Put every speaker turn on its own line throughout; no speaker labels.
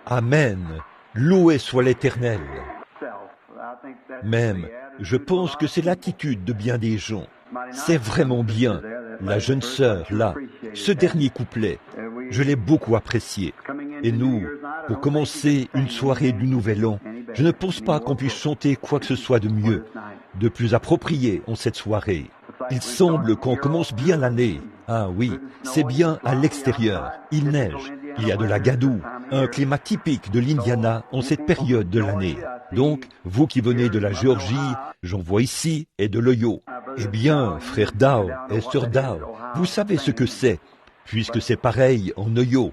Amen. Loué soit l'Éternel. Même, je pense que c'est l'attitude de bien des gens. C'est vraiment bien. La jeune sœur, là, ce dernier couplet, je l'ai beaucoup apprécié. Et nous, pour commencer une soirée du Nouvel An, je ne pense pas qu'on puisse chanter quoi que ce soit de mieux, de plus approprié en cette soirée. Il semble qu'on commence bien l'année. Ah oui, c'est bien à l'extérieur. Il neige. Il y a de la gadoue, un climat typique de l'Indiana en cette période de l'année. Donc, vous qui venez de la Géorgie, j'en vois ici, et de l'Ohio. Eh bien, frère Dow et sœur Dow, vous savez ce que c'est, puisque c'est pareil en Ohio.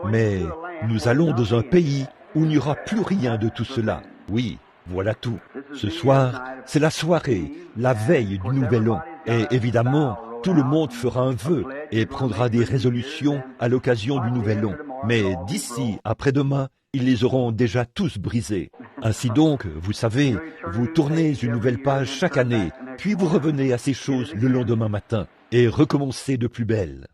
Mais nous allons dans un pays où il n'y aura plus rien de tout cela. Oui, voilà tout. Ce soir, c'est la soirée, la veille du Nouvel An. Et évidemment, tout le monde fera un vœu et prendra des résolutions à l'occasion du Nouvel An. Mais d'ici après-demain, ils les auront déjà tous brisés. Ainsi donc, vous savez, vous tournez une nouvelle page chaque année, puis vous revenez à ces choses le lendemain matin et recommencez de plus belle.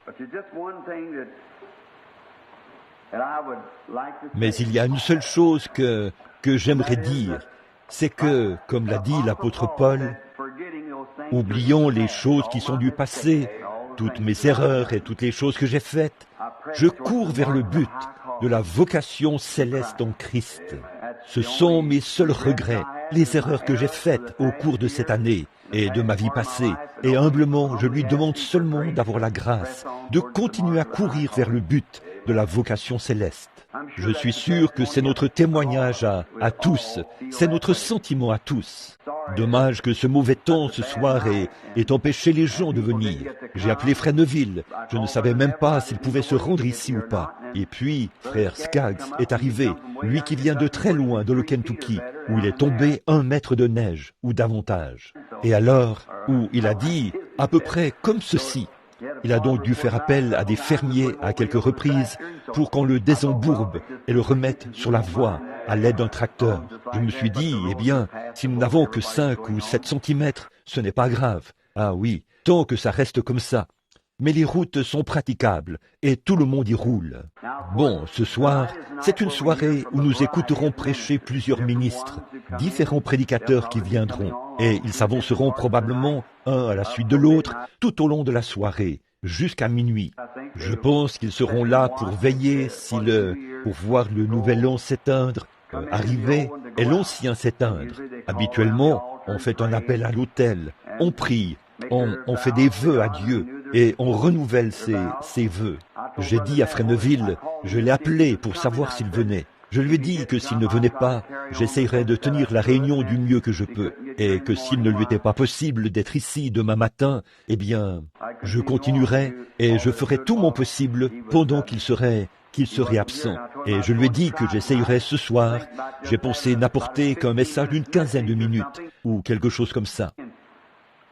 Mais il y a une seule chose que j'aimerais dire, c'est que, comme l'a dit l'apôtre Paul, oublions les choses qui sont du passé, toutes mes erreurs et toutes les choses que j'ai faites. Je cours vers le but de la vocation céleste en Christ. Ce sont mes seuls regrets, les erreurs que j'ai faites au cours de cette année et de ma vie passée. Et humblement, je lui demande seulement d'avoir la grâce de continuer à courir vers le but de la vocation céleste. Je suis sûr que c'est notre témoignage à tous, c'est notre sentiment à tous. Dommage que ce mauvais temps ce soir ait empêché les gens de venir. J'ai appelé frère Neville, je ne savais même pas s'il pouvait se rendre ici ou pas. Et puis, frère Skaggs est arrivé, lui qui vient de très loin dans le Kentucky, où il est tombé 1 mètre de neige ou davantage. Et alors, où il a dit à peu près comme ceci. Il a donc dû faire appel à des fermiers à quelques reprises pour qu'on le désembourbe et le remette sur la voie à l'aide d'un tracteur. Je me suis dit, eh bien, si nous n'avons que 5 ou 7 centimètres, ce n'est pas grave. Ah oui, tant que ça reste comme ça. Mais les routes sont praticables et tout le monde y roule. Bon, ce soir, c'est une soirée où nous écouterons prêcher plusieurs ministres, différents prédicateurs qui viendront, et ils s'avanceront probablement un à la suite de l'autre tout au long de la soirée, jusqu'à minuit. Je pense qu'ils seront là pour veiller pour voir le nouvel an s'éteindre, arriver, et l'ancien s'éteindre. Habituellement, on fait un appel à l'autel, on prie, on fait des vœux à Dieu, et on renouvelle ses vœux. J'ai dit à frère Neville, je l'ai appelé pour savoir s'il venait. Je lui ai dit que s'il ne venait pas, j'essayerais de tenir la réunion du mieux que je peux, et que s'il ne lui était pas possible d'être ici demain matin, eh bien, je continuerai et je ferai tout mon possible pendant qu'il serait absent. Et je lui ai dit que j'essayerais ce soir. J'ai pensé n'apporter qu'un message d'une 15aine de minutes, ou quelque chose comme ça.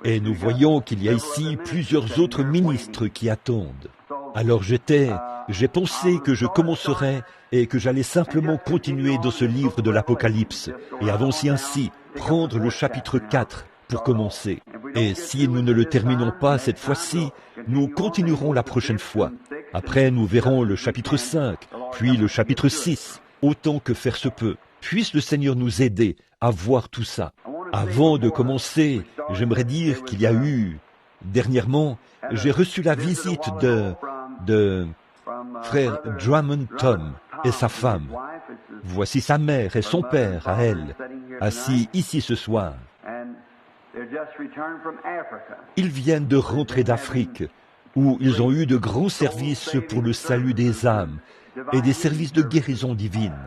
Et nous voyons qu'il y a ici plusieurs autres ministres qui attendent. Alors j'ai pensé que je commencerais et que j'allais simplement continuer dans ce livre de l'Apocalypse et avancer ainsi, prendre le chapitre 4 pour commencer. Et si nous ne le terminons pas cette fois-ci, nous continuerons la prochaine fois. Après, nous verrons le chapitre 5, puis le chapitre 6, autant que faire se peut. Puisse le Seigneur nous aider à voir tout ça. Avant de commencer, j'aimerais dire qu'il y a eu, dernièrement, j'ai reçu la visite de frère Drummond Tom et sa femme. Voici sa mère et son père à elle, assis ici ce soir. Ils viennent de rentrer d'Afrique, où ils ont eu de grands services pour le salut des âmes et des services de guérison divine.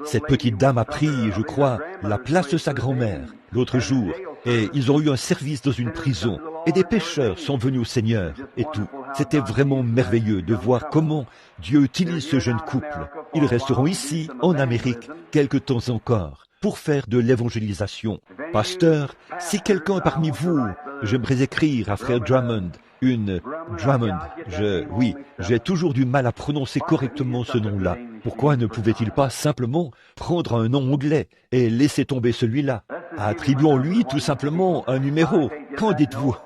Cette petite dame a pris, je crois, la place de sa grand-mère l'autre jour, et ils ont eu un service dans une prison, et des pécheurs sont venus au Seigneur, et tout. C'était vraiment merveilleux de voir comment Dieu utilise ce jeune couple. Ils resteront ici, en Amérique, quelque temps encore, pour faire de l'évangélisation. Pasteur, si quelqu'un parmi vous, j'aimerais écrire à frère Drummond, Drummond, j'ai toujours du mal à prononcer correctement ce nom-là. Pourquoi ne pouvait-il pas simplement prendre un nom anglais et laisser tomber celui-là? Attribuons-lui tout simplement un numéro. Qu'en dites-vous?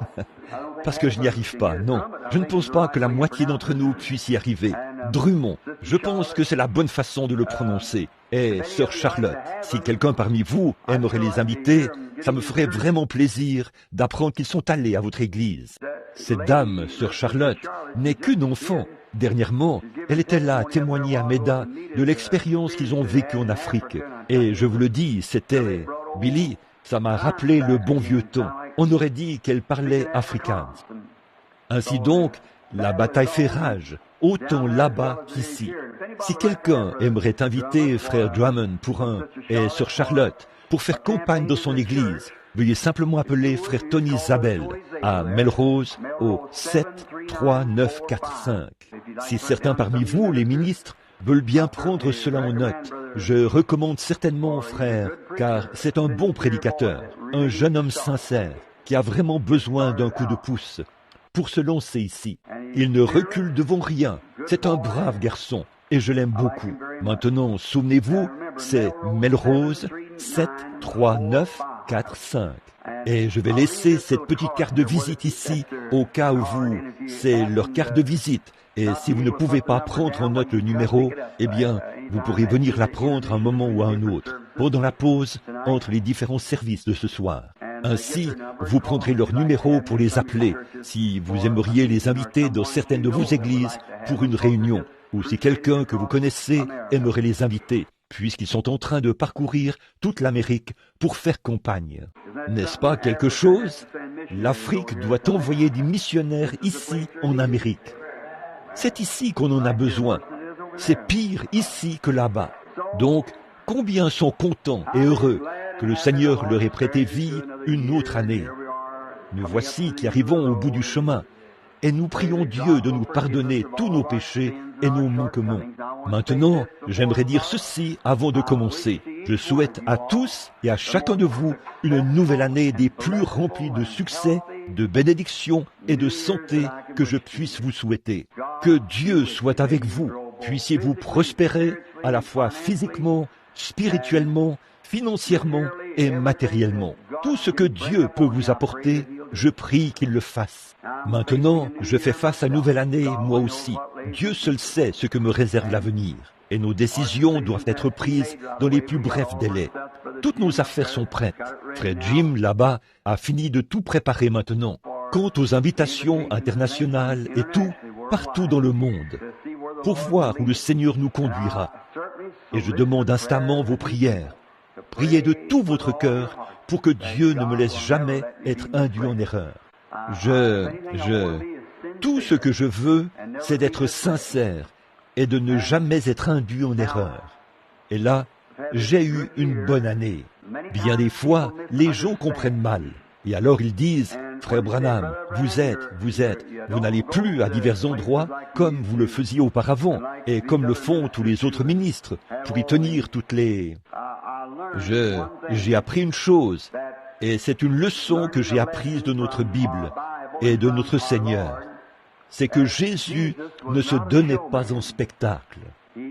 Parce que je n'y arrive pas, non. Je ne pense pas que la moitié d'entre nous puisse y arriver. Drummond, je pense que c'est la bonne façon de le prononcer. Et Sœur Charlotte, si quelqu'un parmi vous aimerait les inviter, ça me ferait vraiment plaisir d'apprendre qu'ils sont allés à votre église. Cette dame, Sœur Charlotte, n'est qu'une enfant. Dernièrement, elle était là à témoigner à Meda de l'expérience qu'ils ont vécue en Afrique. Et je vous le dis, c'était... Billy, ça m'a rappelé le bon vieux temps. On aurait dit qu'elle parlait afrikaans. Ainsi donc, la bataille fait rage, autant là-bas qu'ici. Si quelqu'un aimerait inviter frère Drummond pour et sœur Charlotte pour faire campagne dans son église, veuillez simplement appeler frère Tony Zabel à Melrose au 73945. Si certains parmi vous, les ministres, veulent bien prendre cela en note, je recommande certainement frère, car c'est un bon prédicateur, un jeune homme sincère, qui a vraiment besoin d'un coup de pouce pour se lancer ici. Il ne recule devant rien. C'est un brave garçon et je l'aime beaucoup. Maintenant, souvenez-vous, c'est Melrose 73945. Et je vais laisser cette petite carte de visite ici au cas où c'est leur carte de visite. Et si vous ne pouvez pas prendre en note le numéro, eh bien, vous pourrez venir la prendre à un moment ou à un autre, pendant la pause entre les différents services de ce soir. Ainsi, vous prendrez leur numéro pour les appeler, si vous aimeriez les inviter dans certaines de vos églises pour une réunion, ou si quelqu'un que vous connaissez aimerait les inviter, puisqu'ils sont en train de parcourir toute l'Amérique pour faire campagne. N'est-ce pas quelque chose? L'Afrique doit envoyer des missionnaires ici en Amérique. C'est ici qu'on en a besoin. C'est pire ici que là-bas. Donc, combien sont contents et heureux que le Seigneur leur ait prêté vie une autre année. Nous voici qui arrivons au bout du chemin, et nous prions Dieu de nous pardonner tous nos péchés et nos manquements. Maintenant, j'aimerais dire ceci avant de commencer. Je souhaite à tous et à chacun de vous une nouvelle année des plus remplies de succès, de bénédictions et de santé que je puisse vous souhaiter. Que Dieu soit avec vous, puissiez-vous prospérer à la fois physiquement, spirituellement, financièrement et matériellement. Tout ce que Dieu peut vous apporter, je prie qu'il le fasse. Maintenant, je fais face à une nouvelle année, moi aussi. Dieu seul sait ce que me réserve l'avenir. Et nos décisions doivent être prises dans les plus brefs délais. Toutes nos affaires sont prêtes. Frère Jim, là-bas, a fini de tout préparer maintenant. Quant aux invitations internationales et tout, partout dans le monde, pour voir où le Seigneur nous conduira. Et je demande instamment vos prières. Priez de tout votre cœur pour que Dieu ne me laisse jamais être induit en erreur. Tout ce que je veux, c'est d'être sincère et de ne jamais être induit en erreur. Et là, j'ai eu une bonne année. Bien des fois, les gens comprennent mal. Et alors ils disent, « Frère Branham, vous n'allez plus à divers endroits comme vous le faisiez auparavant, et comme le font tous les autres ministres, pour y tenir toutes les... » J'ai appris une chose, et c'est une leçon que j'ai apprise de notre Bible et de notre Seigneur. C'est que Jésus ne se donnait pas en spectacle.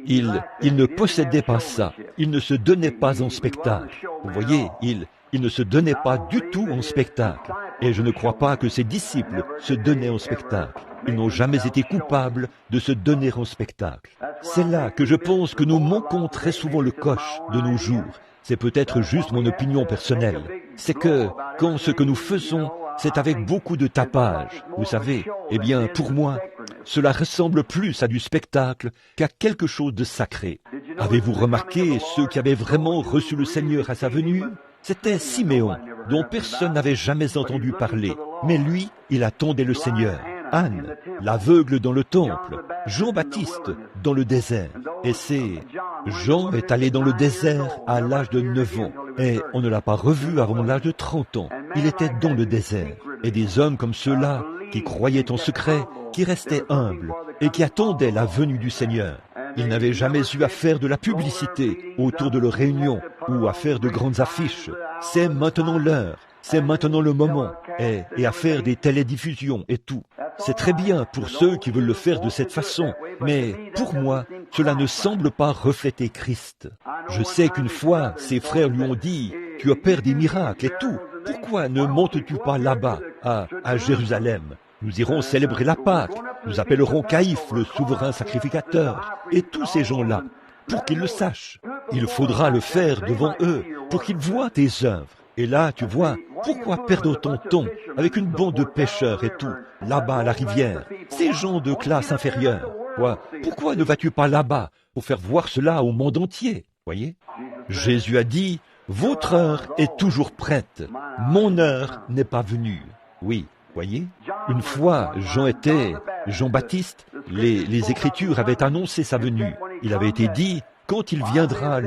Il ne possédait pas ça. Il ne se donnait pas en spectacle. Vous voyez, il ne se donnait pas du tout en spectacle. Et je ne crois pas que ses disciples se donnaient en spectacle. Ils n'ont jamais été coupables de se donner en spectacle. C'est là que je pense que nous manquons très souvent le coche de nos jours. C'est peut-être juste mon opinion personnelle. C'est que, quand ce que nous faisons, c'est avec beaucoup de tapage, vous savez, eh bien, pour moi, cela ressemble plus à du spectacle qu'à quelque chose de sacré. Avez-vous remarqué ceux qui avaient vraiment reçu le Seigneur à sa venue? C'était Siméon, dont personne n'avait jamais entendu parler. Mais lui, il attendait le Seigneur. Anne, l'aveugle dans le temple. Jean-Baptiste, dans le désert. Et Jean est allé dans le désert à l'âge de 9 ans. Et on ne l'a pas revu avant l'âge de 30 ans. Il était dans le désert. Et des hommes comme ceux-là, qui croyaient en secret, qui restaient humbles et qui attendaient la venue du Seigneur. Ils n'avaient jamais eu à faire de la publicité autour de leurs réunions ou à faire de grandes affiches. C'est maintenant l'heure, c'est maintenant le moment, et à faire des télédiffusions et tout. C'est très bien pour ceux qui veulent le faire de cette façon, mais pour moi, cela ne semble pas refléter Christ. Je sais qu'une fois, ses frères lui ont dit, « Tu opères des miracles et tout, pourquoi ne montes-tu pas là-bas, à Jérusalem ?» Nous irons célébrer la Pâque. Nous appellerons Caïphe, le souverain sacrificateur, et tous ces gens-là, pour qu'ils le sachent. Il faudra le faire devant eux, pour qu'ils voient tes œuvres. Et là, tu vois, pourquoi perdre ton temps avec une bande de pêcheurs et tout, là-bas à la rivière, ces gens de classe inférieure? Pourquoi ne vas-tu pas là-bas pour faire voir cela au monde entier? Voyez? Jésus a dit, votre heure est toujours prête, mon heure n'est pas venue. Oui, voyez? Une fois, Jean-Baptiste, les Écritures avaient annoncé sa venue. Il avait été dit, quand il viendra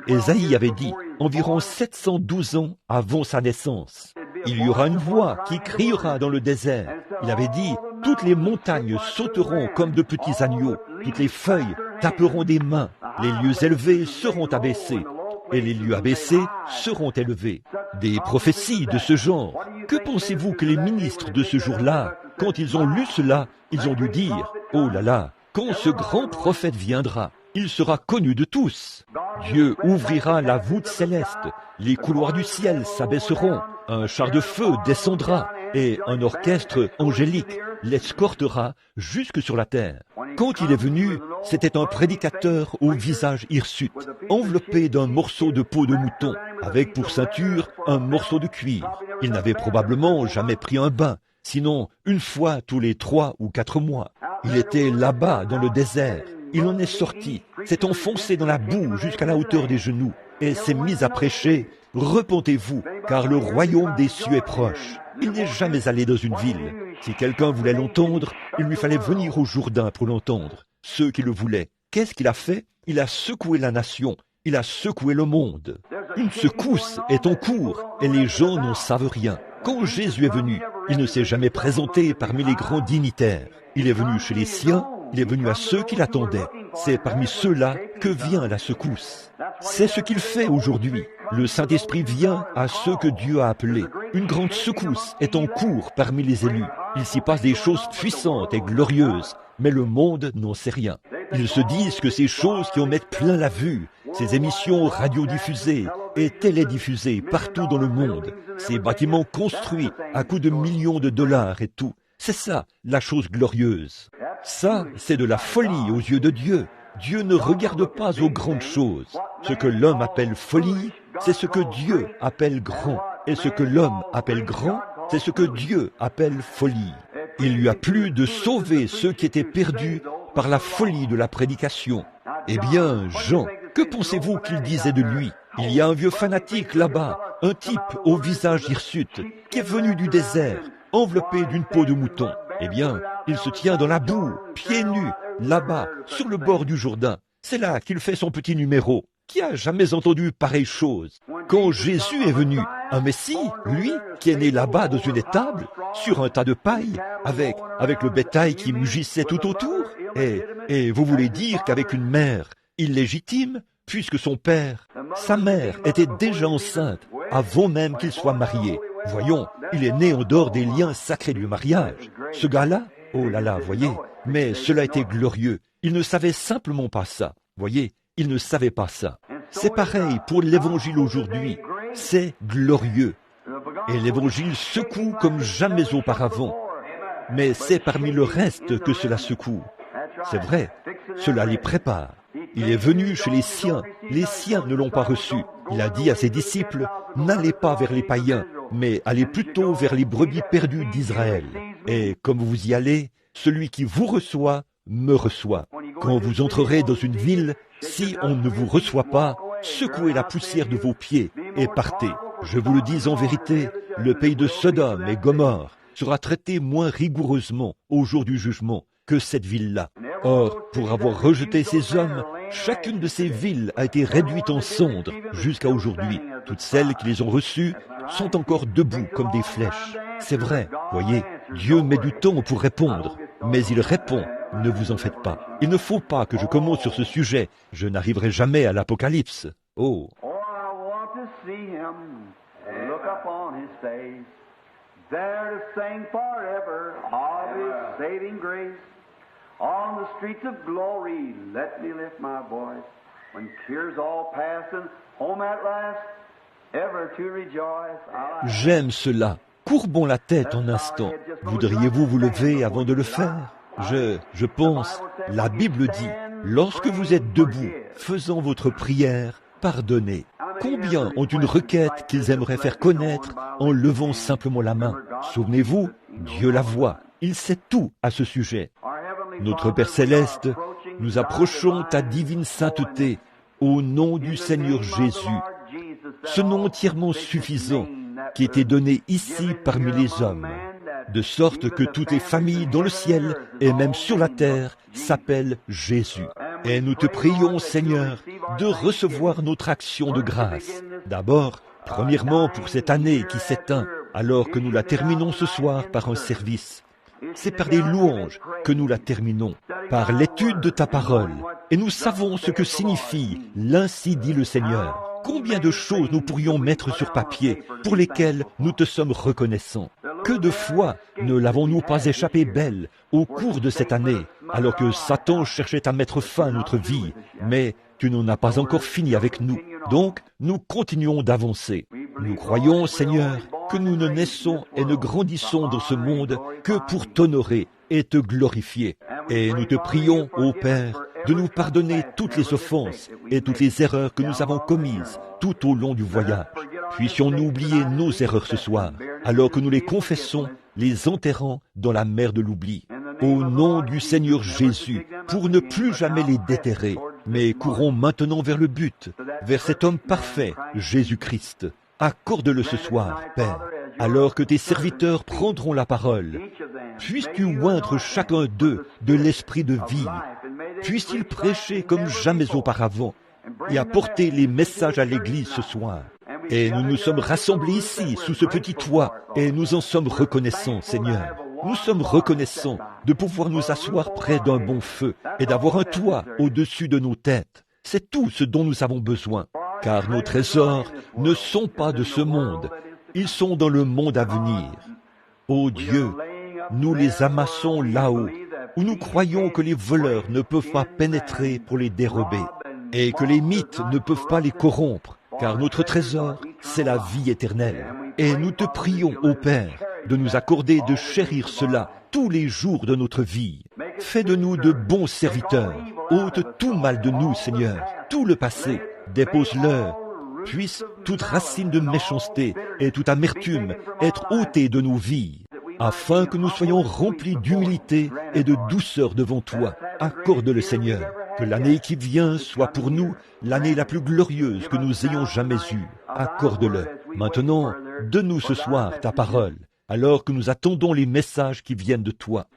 Ésaïe avait dit, environ 712 ans avant sa naissance, il y aura une voix qui criera dans le désert. Il avait dit, toutes les montagnes sauteront comme de petits agneaux, toutes les feuilles taperont des mains, les lieux élevés seront abaissés, et les lieux abaissés seront élevés. Des prophéties de ce genre. Que pensez-vous que les ministres de ce jour-là, quand ils ont lu cela, ils ont dû dire, oh là là, quand ce grand prophète viendra, il sera connu de tous. Dieu ouvrira la voûte céleste, les couloirs du ciel s'abaisseront, un char de feu descendra, et un orchestre angélique l'escortera jusque sur la terre. Quand il est venu, c'était un prédicateur au visage hirsute, enveloppé d'un morceau de peau de mouton, avec pour ceinture un morceau de cuir. Il n'avait probablement jamais pris un bain, sinon une fois tous les 3 ou 4 mois. Il était là-bas dans le désert. Il en est sorti, s'est enfoncé dans la boue jusqu'à la hauteur des genoux, et s'est mis à prêcher, « Repentez-vous, car le royaume des cieux est proche ». Il n'est jamais allé dans une ville. Si quelqu'un voulait l'entendre, il lui fallait venir au Jourdain pour l'entendre. Ceux qui le voulaient. Qu'est-ce qu'il a fait? Il a secoué la nation, il a secoué le monde. Une secousse est en cours, et les gens n'en savent rien. Quand Jésus est venu, il ne s'est jamais présenté parmi les grands dignitaires. Il est venu chez les siens, il est venu à ceux qui l'attendaient. C'est parmi ceux-là que vient la secousse. C'est ce qu'il fait aujourd'hui. Le Saint-Esprit vient à ceux que Dieu a appelés. Une grande secousse est en cours parmi les élus. Il s'y passe des choses puissantes et glorieuses, mais le monde n'en sait rien. Ils se disent que ces choses qui en mettent plein la vue, ces émissions radiodiffusées et télédiffusées partout dans le monde, ces bâtiments construits à coups de millions de dollars et tout, c'est ça, la chose glorieuse. Ça, c'est de la folie aux yeux de Dieu. Dieu ne regarde pas aux grandes choses. Ce que l'homme appelle folie, c'est ce que Dieu appelle grand. Et ce que l'homme appelle grand, c'est ce que Dieu appelle folie. Il lui a plu de sauver ceux qui étaient perdus par la folie de la prédication. Eh bien, Jean, que pensez-vous qu'il disait de lui? Il y a un vieux fanatique là-bas, un type au visage hirsute, qui est venu du désert, enveloppé d'une peau de mouton. Eh bien, il se tient dans la boue, pieds nus, là-bas, sur le bord du Jourdain. C'est là qu'il fait son petit numéro. Qui a jamais entendu pareille chose? Quand Jésus est venu, un Messie, lui, qui est né là-bas dans une étable, sur un tas de paille, avec le bétail qui mugissait tout autour? Et vous voulez dire qu'avec une mère illégitime, puisque son père, sa mère était déjà enceinte, avant même qu'il soit marié. Voyons, il est né en dehors des liens sacrés du mariage. Ce gars-là, oh là là, voyez, mais cela était glorieux. Il ne savait simplement pas ça. Voyez, il ne savait pas ça. C'est pareil pour l'évangile aujourd'hui. C'est glorieux. Et l'évangile secoue comme jamais auparavant. Mais c'est parmi le reste que cela secoue. C'est vrai, cela les prépare. Il est venu chez les siens ne l'ont pas reçu. Il a dit à ses disciples, n'allez pas vers les païens, mais allez plutôt vers les brebis perdues d'Israël. Et comme vous y allez, celui qui vous reçoit, me reçoit. Quand vous entrerez dans une ville, si on ne vous reçoit pas, secouez la poussière de vos pieds et partez. Je vous le dis en vérité, le pays de Sodome et Gomorrhe sera traité moins rigoureusement au jour du jugement que cette ville-là. Or, pour avoir rejeté ces hommes, chacune de ces villes a été réduite en cendres jusqu'à aujourd'hui. Toutes celles qui les ont reçues sont encore debout comme des flèches. C'est vrai, voyez, Dieu met du temps pour répondre, mais il répond, ne vous en faites pas. Il ne faut pas que je commente sur ce sujet, je n'arriverai jamais à l'Apocalypse. Oh!
There to sing forever of His saving grace. On the streets of glory, let me lift my voice. When tears all pass and home at last, ever to rejoice.
J'aime cela. courbons la tête un instant. Voudriez-vous vous lever avant de le faire? Je pense, la Bible dit, lorsque vous êtes debout, faisant votre prière, pardonnez. Combien ont une requête qu'ils aimeraient faire connaître en levant simplement la main? Souvenez-vous, Dieu la voit, il sait tout à ce sujet. Notre Père Céleste, nous approchons ta divine sainteté au nom du Seigneur Jésus, ce nom entièrement suffisant qui était donné ici parmi les hommes, de sorte que toutes les familles dans le ciel et même sur la terre s'appellent Jésus. Et nous te prions, Seigneur, de recevoir notre action de grâce. D'abord, premièrement pour cette année qui s'éteint, alors que nous la terminons ce soir par un service. C'est par des louanges que nous la terminons, par l'étude de ta parole. Et nous savons ce que signifie « l'Ainsi dit le Seigneur ». Combien de choses nous pourrions mettre sur papier pour lesquelles nous te sommes reconnaissants. Que de fois ne l'avons-nous pas échappé belle au cours de cette année, alors que Satan cherchait à mettre fin à notre vie, mais tu n'en as pas encore fini avec nous. Donc, nous continuons d'avancer. Nous croyons, Seigneur, que nous ne naissons et ne grandissons dans ce monde que pour t'honorer et te glorifier. Et nous te prions, ô Père, de nous pardonner toutes les offenses et toutes les erreurs que nous avons commises tout au long du voyage. Puissions-nous oublier nos erreurs ce soir, alors que nous les confessons, les enterrant dans la mer de l'oubli. Au nom du Seigneur Jésus, pour ne plus jamais les déterrer, mais courons maintenant vers le but, vers cet homme parfait, Jésus-Christ. Accorde-le ce soir, Père, alors que tes serviteurs prendront la parole. Puisses-tu oindre chacun d'eux de l'esprit de vie. Puisse-t-il prêcher comme jamais auparavant et apporter les messages à l'Église ce soir. Et nous nous sommes rassemblés ici, sous ce petit toit, et nous en sommes reconnaissants, Seigneur. Nous sommes reconnaissants de pouvoir nous asseoir près d'un bon feu et d'avoir un toit au-dessus de nos têtes. C'est tout ce dont nous avons besoin, car nos trésors ne sont pas de ce monde, ils sont dans le monde à venir. Ô Dieu, nous les amassons là-haut, où nous croyons que les voleurs ne peuvent pas pénétrer pour les dérober, et que les mythes ne peuvent pas les corrompre, car notre trésor, c'est la vie éternelle. Et nous te prions, ô Père, de nous accorder de chérir cela tous les jours de notre vie. Fais de nous de bons serviteurs, ôte tout mal de nous, Seigneur, tout le passé, dépose-le. Puisse toute racine de méchanceté et toute amertume être ôtée de nos vies, afin que nous soyons remplis d'humilité et de douceur devant toi. Accorde-le, Seigneur, que l'année qui vient soit pour nous l'année la plus glorieuse que nous ayons jamais eue. Accorde-le. Maintenant, donne-nous ce soir ta parole, alors que nous attendons les messages qui viennent de toi.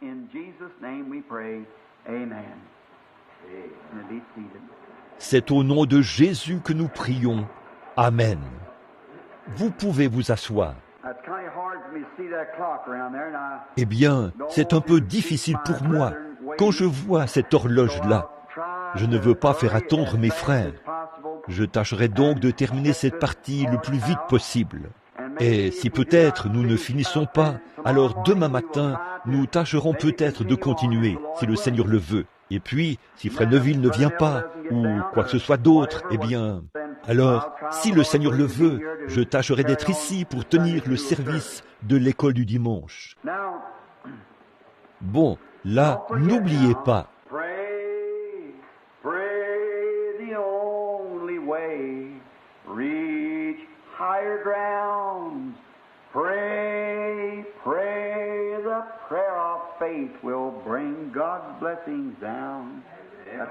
C'est au nom de Jésus que nous prions. Amen. Vous pouvez vous asseoir. Eh bien, c'est un peu difficile pour moi quand je vois cette horloge-là. Je ne veux pas faire attendre mes frères. Je tâcherai donc de terminer cette partie le plus vite possible. Et si peut-être nous ne finissons pas, alors demain matin, nous tâcherons peut-être de continuer, si le Seigneur le veut. Et puis, si Frère Neville ne vient pas, ou quoi que ce soit d'autre, eh bien, alors, si le Seigneur le veut, je tâcherai d'être ici pour tenir le service de l'école du dimanche. Bon, là, n'oubliez pas.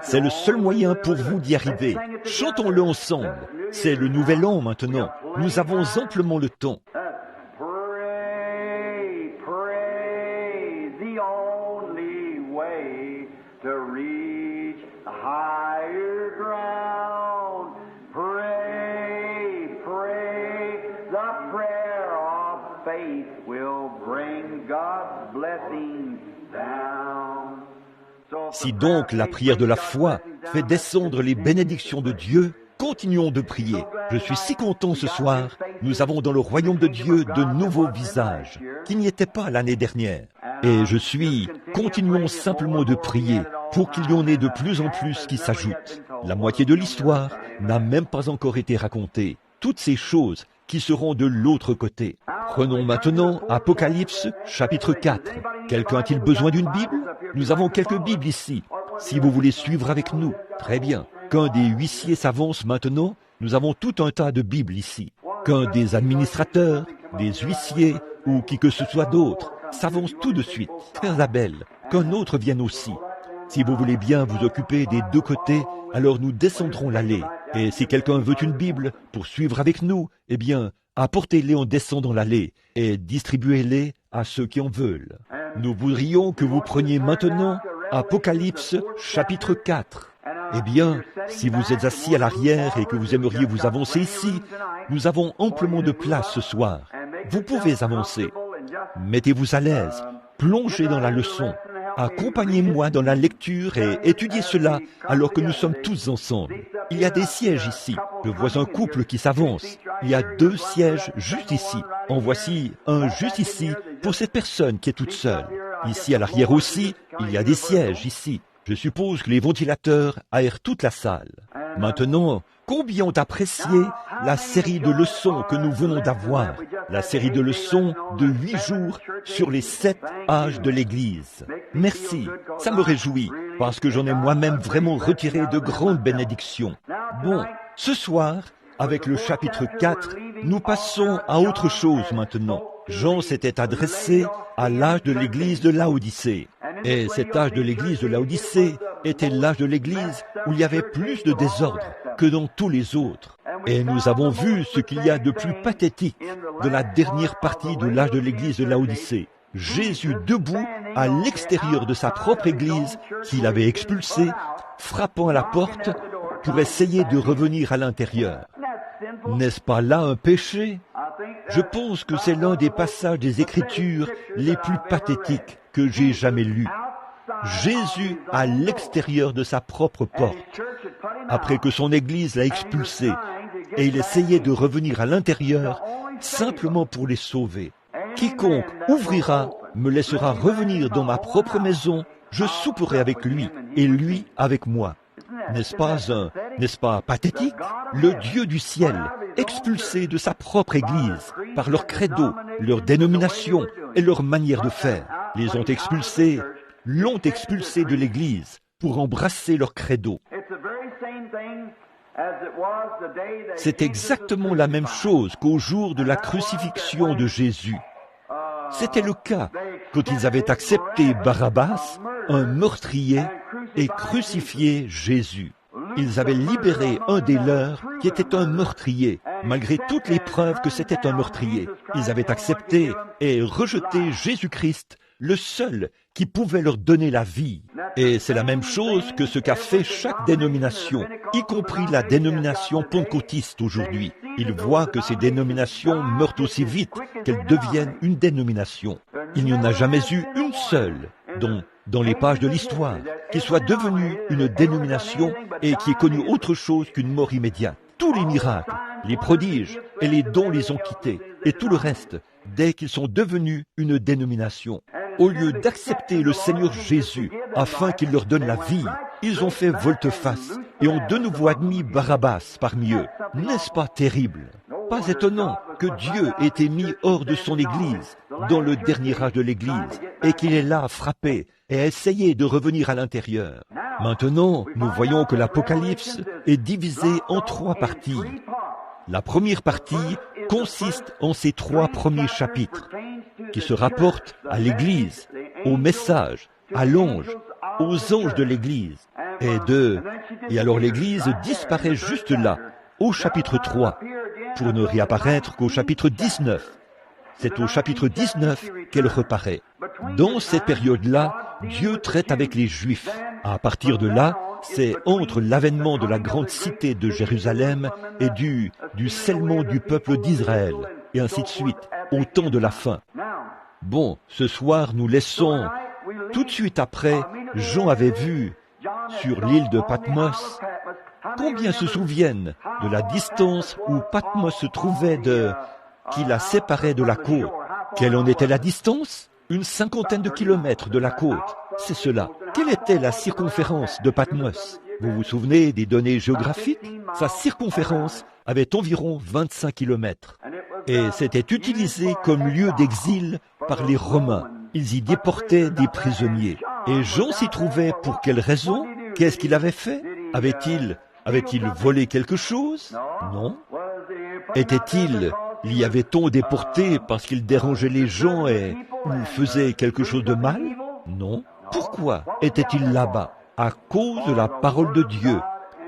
C'est le seul moyen pour vous d'y arriver. Chantons-le ensemble. C'est le nouvel an maintenant. Nous avons amplement le temps. Si donc la prière de la foi fait descendre les bénédictions de Dieu, continuons de prier. Je suis si content ce soir. Nous avons dans le royaume de Dieu de nouveaux visages qui n'y étaient pas l'année dernière. Et continuons simplement de prier pour qu'il y en ait de plus en plus qui s'ajoutent. La moitié de l'histoire n'a même pas encore été racontée. Toutes ces choses qui seront de l'autre côté. Prenons maintenant Apocalypse, chapitre 4. Quelqu'un a-t-il besoin d'une Bible? Nous avons quelques Bibles ici. Si vous voulez suivre avec nous, très bien. Qu'un des huissiers s'avance maintenant, nous avons tout un tas de Bibles ici. Qu'un des administrateurs, des huissiers ou qui que ce soit d'autre s'avance tout de suite, Frère Abel, qu'un autre vienne aussi. Si vous voulez bien vous occuper des deux côtés, alors nous descendrons l'allée. Et si quelqu'un veut une Bible pour suivre avec nous, eh bien, apportez-les en descendant l'allée et distribuez-les à ceux qui en veulent. Nous voudrions que vous preniez maintenant Apocalypse chapitre 4. Eh bien, si vous êtes assis à l'arrière et que vous aimeriez vous avancer ici, nous avons amplement de place ce soir. Vous pouvez avancer. Mettez-vous à l'aise, plongez dans la leçon. Accompagnez-moi dans la lecture et étudiez cela alors que nous sommes tous ensemble. Il y a des sièges ici. Je vois un couple qui s'avance. Il y a 2 sièges juste ici. En voici un juste ici pour cette personne qui est toute seule. Ici à l'arrière aussi, il y a des sièges ici. Je suppose que les ventilateurs aèrent toute la salle. Maintenant, combien ont apprécié la série de leçons que nous venons d'avoir, la série de leçons de 8 jours sur les 7 âges de l'Église. Merci, ça me réjouit, parce que j'en ai moi-même vraiment retiré de grandes bénédictions. Bon, ce soir, avec le chapitre 4, nous passons à autre chose maintenant. Jean s'était adressé à l'âge de l'Église de Laodicée. Et cet âge de l'Église de Laodicée était l'âge de l'Église où il y avait plus de désordre que dans tous les autres. Et nous avons vu ce qu'il y a de plus pathétique de la dernière partie de l'âge de l'Église de Laodicée. Jésus debout à l'extérieur de sa propre Église qu'il avait expulsée, frappant à la porte pour essayer de revenir à l'intérieur. N'est-ce pas là un péché? Je pense que c'est l'un des passages des Écritures les plus pathétiques que j'ai jamais lus. Jésus à l'extérieur de sa propre porte, après que son Église l'a expulsé, et il essayait de revenir à l'intérieur simplement pour les sauver. Quiconque ouvrira me laissera revenir dans ma propre maison, je souperai avec lui, et lui avec moi. N'est-ce pas pathétique? Le Dieu du ciel, expulsé de sa propre Église, par leur credo, leur dénomination et leur manière de faire, l'ont expulsé de l'Église pour embrasser leur credo. C'est exactement la même chose qu'au jour de la crucifixion de Jésus. C'était le cas quand ils avaient accepté Barabbas, un meurtrier, et crucifié Jésus. Ils avaient libéré un des leurs qui était un meurtrier, malgré toutes les preuves que c'était un meurtrier. Ils avaient accepté et rejeté Jésus-Christ, le seul qui pouvait leur donner la vie. Et c'est la même chose que ce qu'a fait chaque dénomination, y compris la dénomination pentecôtiste aujourd'hui. Ils voient que ces dénominations meurent aussi vite qu'elles deviennent une dénomination. Il n'y en a jamais eu une seule dans les pages de l'histoire qui soit devenue une dénomination et qui ait connu autre chose qu'une mort immédiate. Tous les miracles, les prodiges et les dons les ont quittés, et tout le reste, dès qu'ils sont devenus une dénomination. Au lieu d'accepter le Seigneur Jésus afin qu'il leur donne la vie, ils ont fait volte-face et ont de nouveau admis Barabbas parmi eux. N'est-ce pas terrible? Pas étonnant que Dieu ait été mis hors de son Église, dans le dernier âge de l'Église, et qu'il est là à frapper et à essayer de revenir à l'intérieur. Maintenant, nous voyons que l'Apocalypse est divisé en 3 parties. La première partie consiste en ces 3 premiers chapitres, qui se rapportent à l'Église, au message, à l'ange, aux anges de l'Église. Et alors l'Église disparaît juste là, au chapitre 3, pour ne réapparaître qu'au chapitre 19. C'est au chapitre 19 qu'elle reparaît. Dans cette période-là, Dieu traite avec les Juifs. À partir de là, c'est entre l'avènement de la grande cité de Jérusalem et du scellement du peuple d'Israël, et ainsi de suite, au temps de la fin. Bon, ce soir, nous laissons, tout de suite après, Jean avait vu, sur l'île de Patmos, combien se souviennent de la distance où Patmos se trouvait qui la séparait de la côte? Quelle en était la distance? Une 50aine de kilomètres de la côte. C'est cela. Quelle était la circonférence de Patmos? Vous vous souvenez des données géographiques? Sa circonférence avait environ 25 kilomètres. et c'était utilisé comme lieu d'exil par les Romains. Ils y déportaient des prisonniers. Et Jean s'y trouvait pour quelle raison? Qu'est-ce qu'il avait fait? Avait-il volé quelque chose? Non. L'y avait-on déporté parce qu'il dérangeait les gens ou faisait quelque chose de mal? Non. Pourquoi était-il là-bas? À cause de la parole de Dieu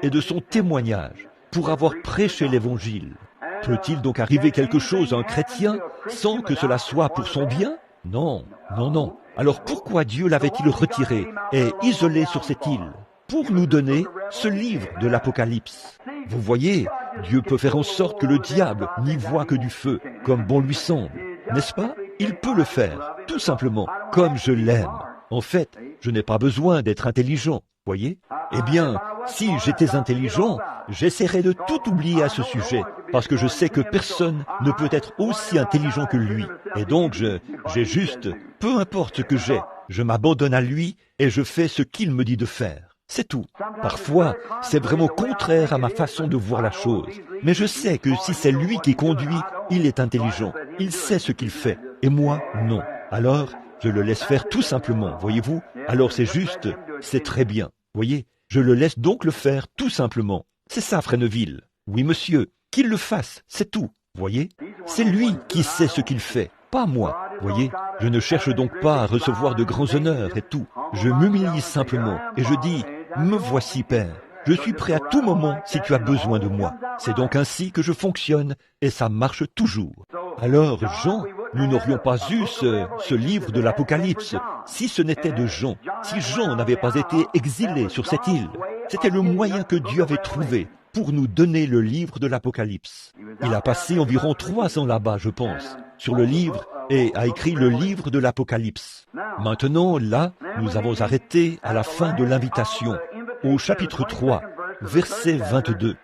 et de son témoignage, pour avoir prêché l'Évangile. Peut-il donc arriver quelque chose à un chrétien sans que cela soit pour son bien? Non, non, non. Alors pourquoi Dieu l'avait-il retiré et isolé sur cette île? Pour nous donner ce livre de l'Apocalypse. Vous voyez, Dieu peut faire en sorte que le diable n'y voit que du feu, comme bon lui semble. N'est-ce pas? Il peut le faire, tout simplement, comme je l'aime. En fait, je n'ai pas besoin d'être intelligent, voyez? Eh bien, si j'étais intelligent, j'essaierais de tout oublier à ce sujet, parce que je sais que personne ne peut être aussi intelligent que lui. Et donc, j'ai juste, peu importe ce que j'ai, je m'abandonne à lui et je fais ce qu'il me dit de faire. C'est tout. Parfois, c'est vraiment contraire à ma façon de voir la chose. Mais je sais que si c'est lui qui conduit, il est intelligent. Il sait ce qu'il fait. Et moi, non. Alors, je le laisse faire tout simplement, voyez-vous? Alors c'est très bien. Voyez? Je le laisse donc le faire tout simplement. C'est ça, Fresneville. Oui, monsieur. Qu'il le fasse, c'est tout. Voyez? C'est lui qui sait ce qu'il fait, pas moi. Voyez? Je ne cherche donc pas à recevoir de grands honneurs et tout. Je m'humilie simplement et je dis, me voici, Père. Je suis prêt à tout moment si tu as besoin de moi. C'est donc ainsi que je fonctionne et ça marche toujours. Alors, Jean, nous n'aurions pas eu ce livre de l'Apocalypse si ce n'était de Jean. Si Jean n'avait pas été exilé sur cette île, c'était le moyen que Dieu avait trouvé pour nous donner le livre de l'Apocalypse. Il a passé environ 3 ans là-bas, je pense, sur le livre et a écrit le livre de l'Apocalypse. Maintenant, là, nous avons arrêté à la fin de l'invitation, au chapitre 3, verset 22.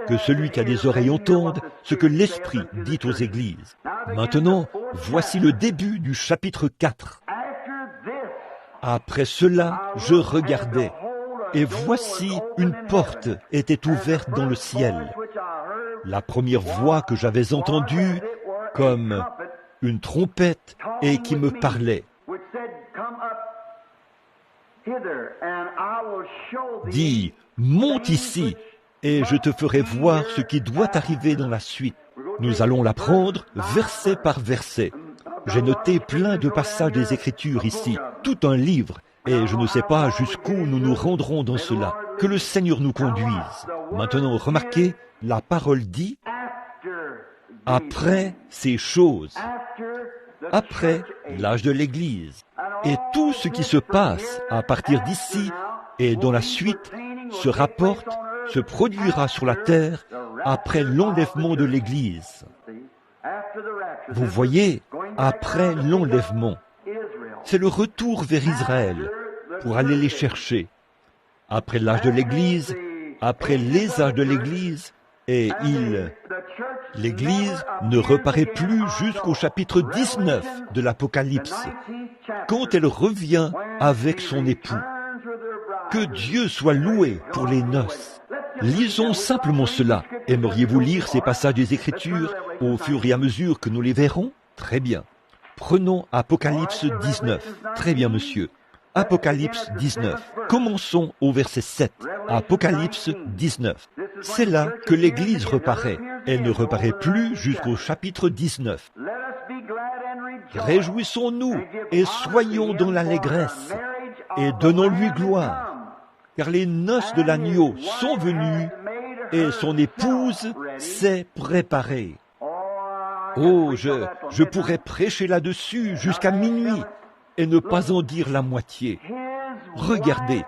Que celui qui a des oreilles entende ce que l'Esprit dit aux églises. Maintenant, voici le début du chapitre 4. Après cela, je regardais, et voici une porte était ouverte dans le ciel. La première voix que j'avais entendue, comme une trompette, et qui me parlait, dit, monte ici, et je te ferai voir ce qui doit arriver dans la suite. Nous allons l'apprendre verset par verset. J'ai noté plein de passages des Écritures ici, tout un livre, et je ne sais pas jusqu'où nous nous rendrons dans cela. Que le Seigneur nous conduise. Maintenant, remarquez, la parole dit, après ces choses, après l'âge de l'Église, et tout ce qui se passe à partir d'ici et dans la suite se produira sur la terre après l'enlèvement de l'Église. Vous voyez, après l'enlèvement, c'est le retour vers Israël pour aller les chercher. Après l'âge de l'Église, après les âges de l'Église, et l'Église ne reparaît plus jusqu'au chapitre 19 de l'Apocalypse, quand elle revient avec son époux. Que Dieu soit loué pour les noces. Lisons simplement cela. Aimeriez-vous lire ces passages des Écritures au fur et à mesure que nous les verrons? Très bien. Prenons Apocalypse 19. Très bien, monsieur. Apocalypse 19. Commençons au verset 7. Apocalypse 19. C'est là que l'Église reparaît. Elle ne reparaît plus jusqu'au chapitre 19. Réjouissons-nous et soyons dans l'allégresse et donnons-lui gloire, car les noces de l'agneau sont venues et son épouse s'est préparée. Oh, je pourrais prêcher là-dessus jusqu'à minuit et ne pas en dire la moitié. Regardez,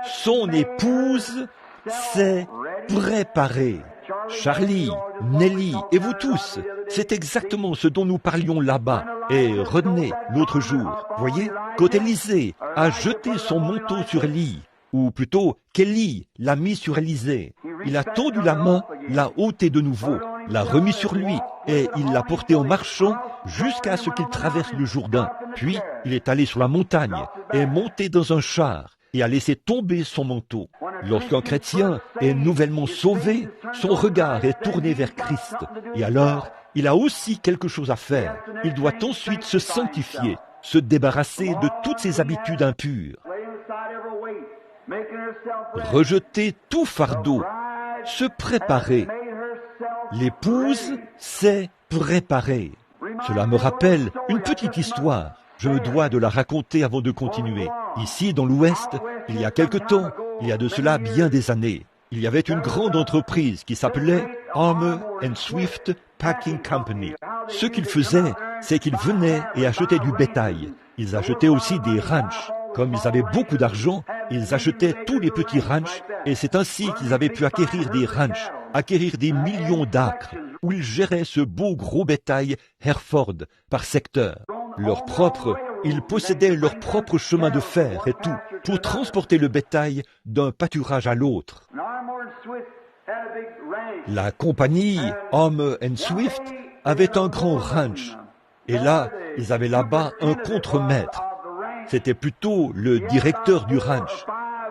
son épouse s'est préparée. Charlie, Nelly et vous tous, c'est exactement ce dont nous parlions là-bas. Et René, l'autre jour, voyez, quand Élisée a jeté son manteau sur Élie, ou plutôt qu'Élie l'a mis sur Élisée, il a tendu la main, l'a ôté de nouveau, l'a remis sur lui, et il l'a porté en marchant jusqu'à ce qu'il traverse le Jourdain. Puis, il est allé sur la montagne, et monté dans un char, et a laissé tomber son manteau. Lorsqu'un chrétien est nouvellement sauvé, son regard est tourné vers Christ, et alors il a aussi quelque chose à faire. Il doit ensuite se sanctifier, se débarrasser de toutes ses habitudes impures, rejeter tout fardeau, se préparer. L'épouse s'est préparée. Cela me rappelle une petite histoire. Je me dois de la raconter avant de continuer. Ici, dans l'Ouest, il y a quelque temps, il y a de cela bien des années, il y avait une grande entreprise qui s'appelait Armour & Swift Packing Company. Ce qu'ils faisaient, c'est qu'ils venaient et achetaient du bétail. Ils achetaient aussi des ranchs. Comme ils avaient beaucoup d'argent, ils achetaient tous les petits ranchs et c'est ainsi qu'ils avaient pu acquérir des ranchs, acquérir des millions d'acres, où ils géraient ce beau gros bétail Hereford par secteur. Ils possédaient leur propre chemin de fer et tout, pour transporter le bétail d'un pâturage à l'autre. La compagnie Armour & Swift avait un grand ranch, et là, ils avaient là-bas un contremaître. C'était plutôt le directeur du ranch,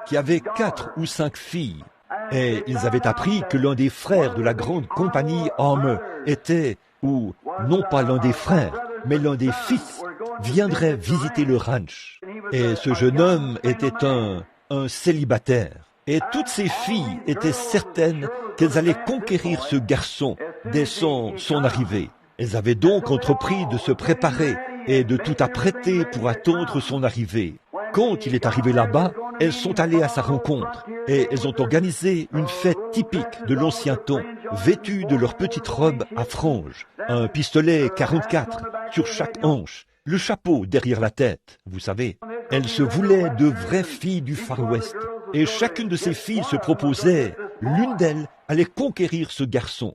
qui avait 4 ou 5 filles. Et ils avaient appris que l'un des frères de la grande compagnie Armour était, ou non pas l'un des frères, mais l'un des fils, viendrait visiter le ranch. Et ce jeune homme était un célibataire. Et toutes ces filles étaient certaines qu'elles allaient conquérir ce garçon dès son arrivée. Elles avaient donc entrepris de se préparer et de tout apprêter pour attendre son arrivée. Quand il est arrivé là-bas, elles sont allées à sa rencontre et elles ont organisé une fête typique de l'ancien temps, vêtues de leurs petites robes à franges, un pistolet 44 sur chaque hanche, le chapeau derrière la tête, vous savez. Elles se voulaient de vraies filles du Far West et chacune de ces filles se proposait, l'une d'elles allait conquérir ce garçon.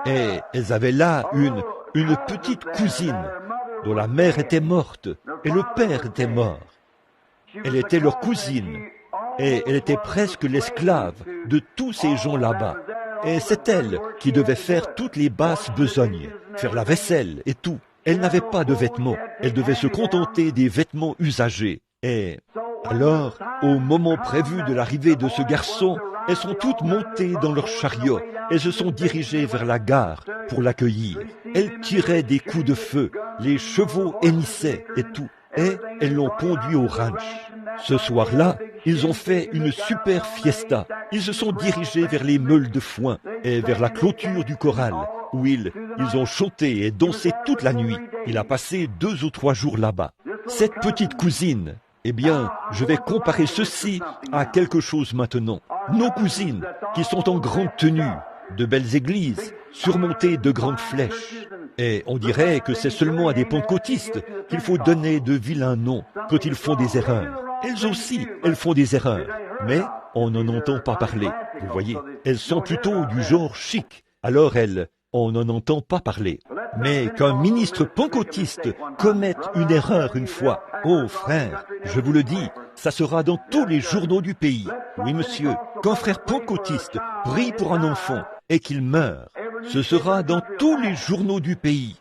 Et elles avaient là une petite cousine dont la mère était morte et le père était mort. Elle était leur cousine et elle était presque l'esclave de tous ces gens là-bas. Et c'est elle qui devait faire toutes les basses besognes, faire la vaisselle et tout. Elle n'avait pas de vêtements, elle devait se contenter des vêtements usagés. Et alors, au moment prévu de l'arrivée de ce garçon, elles sont toutes montées dans leur chariot et se sont dirigées vers la gare pour l'accueillir. Elles tiraient des coups de feu, les chevaux hennissaient et tout, et elles l'ont conduit au ranch. Ce soir-là, ils ont fait une super fiesta. Ils se sont dirigés vers les meules de foin et vers la clôture du corral, où ils ont chanté et dansé toute la nuit. Il a passé 2 ou 3 jours là-bas. Cette petite cousine, eh bien, je vais comparer ceci à quelque chose maintenant. Nos cousines, qui sont en grande tenue, de belles églises, surmontées de grandes flèches. Et on dirait que c'est seulement à des pentecôtistes qu'il faut donner de vilains noms quand ils font des erreurs. Elles aussi, elles font des erreurs, mais on n'en entend pas parler. Vous voyez, elles sont plutôt du genre chic, alors on n'en entend pas parler. Mais qu'un ministre pentecôtiste commette une erreur une fois, oh frère, je vous le dis, ça sera dans tous les journaux du pays. Oui monsieur, qu'un frère pentecôtiste prie pour un enfant et qu'il meure, ce sera dans tous les journaux du pays.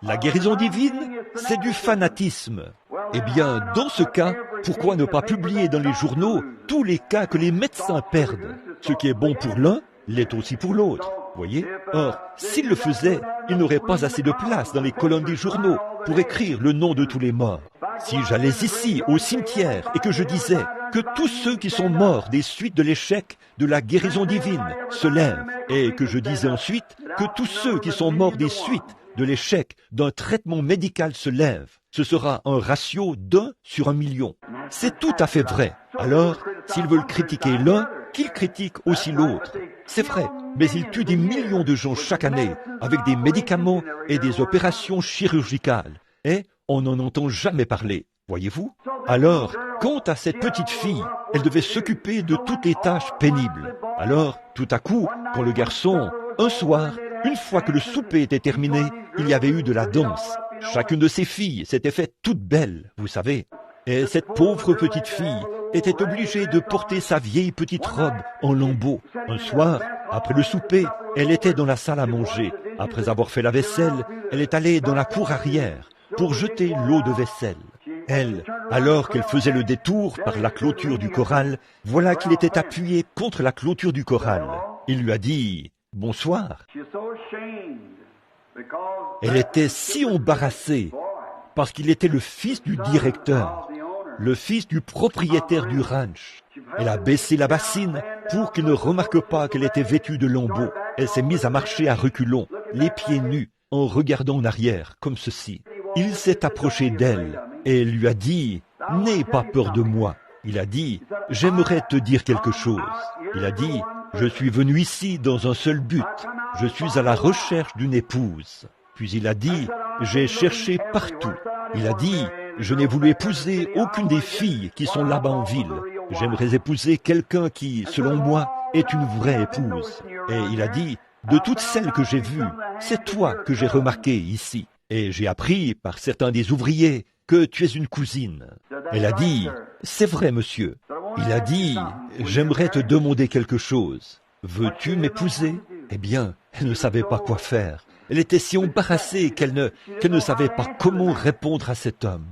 La guérison divine, c'est du fanatisme. Eh bien, dans ce cas, pourquoi ne pas publier dans les journaux tous les cas que les médecins perdent? Ce qui est bon pour l'un, l'est aussi pour l'autre. Voyez? Or, s'ils le faisaient, il n'aurait pas assez de place dans les colonnes des journaux pour écrire le nom de tous les morts. Si j'allais ici, au cimetière, et que je disais que tous ceux qui sont morts des suites de l'échec de la guérison divine se lèvent, et que je disais ensuite que tous ceux qui sont morts des suites de l'échec d'un traitement médical se lèvent, ce sera un ratio d'1 sur 1 million. C'est tout à fait vrai. Alors, s'ils veulent critiquer l'un, qu'ils critiquent aussi l'autre. C'est vrai, mais ils tuent des millions de gens chaque année avec des médicaments et des opérations chirurgicales. Et on n'en entend jamais parler, voyez-vous? Alors, quant à cette petite fille, elle devait s'occuper de toutes les tâches pénibles. Alors, tout à coup, quand le garçon, un soir, une fois que le souper était terminé, il y avait eu de la danse. Chacune de ces filles s'était faite toute belle, vous savez. Et cette pauvre petite fille était obligée de porter sa vieille petite robe en lambeaux. Un soir, après le souper, elle était dans la salle à manger. Après avoir fait la vaisselle, elle est allée dans la cour arrière pour jeter l'eau de vaisselle. Elle, alors qu'elle faisait le détour par la clôture du corral, voilà qu'il était appuyé contre la clôture du corral. Il lui a dit « bonsoir.
She's so ashamed because
Elle était si embarrassée parce qu'il était le fils du directeur, le fils du propriétaire du ranch. Elle a baissé la bassine pour qu'il ne remarque pas qu'elle était vêtue de lambeaux. Elle s'est mise à marcher à reculons, les pieds nus, en regardant en arrière, comme ceci. Il s'est approché d'elle et elle lui a dit « N'aie pas peur de moi ». Il a dit « J'aimerais te dire quelque chose ». Il a dit « Je suis venu ici dans un seul but. Je suis à la recherche d'une épouse ». Puis il a dit « J'ai cherché partout ». Il a dit « Je n'ai voulu épouser aucune des filles qui sont là-bas en ville. J'aimerais épouser quelqu'un qui, selon moi, est une vraie épouse. » Et il a dit « De toutes celles que j'ai vues, c'est toi que j'ai remarqué ici. Et j'ai appris par certains des ouvriers que tu es une cousine. » Elle a dit « C'est vrai, monsieur. » Il a dit « J'aimerais te demander quelque chose. Veux-tu m'épouser ?» Eh bien, elle ne savait pas quoi faire. Elle était si embarrassée qu'elle ne savait pas comment répondre à cet homme.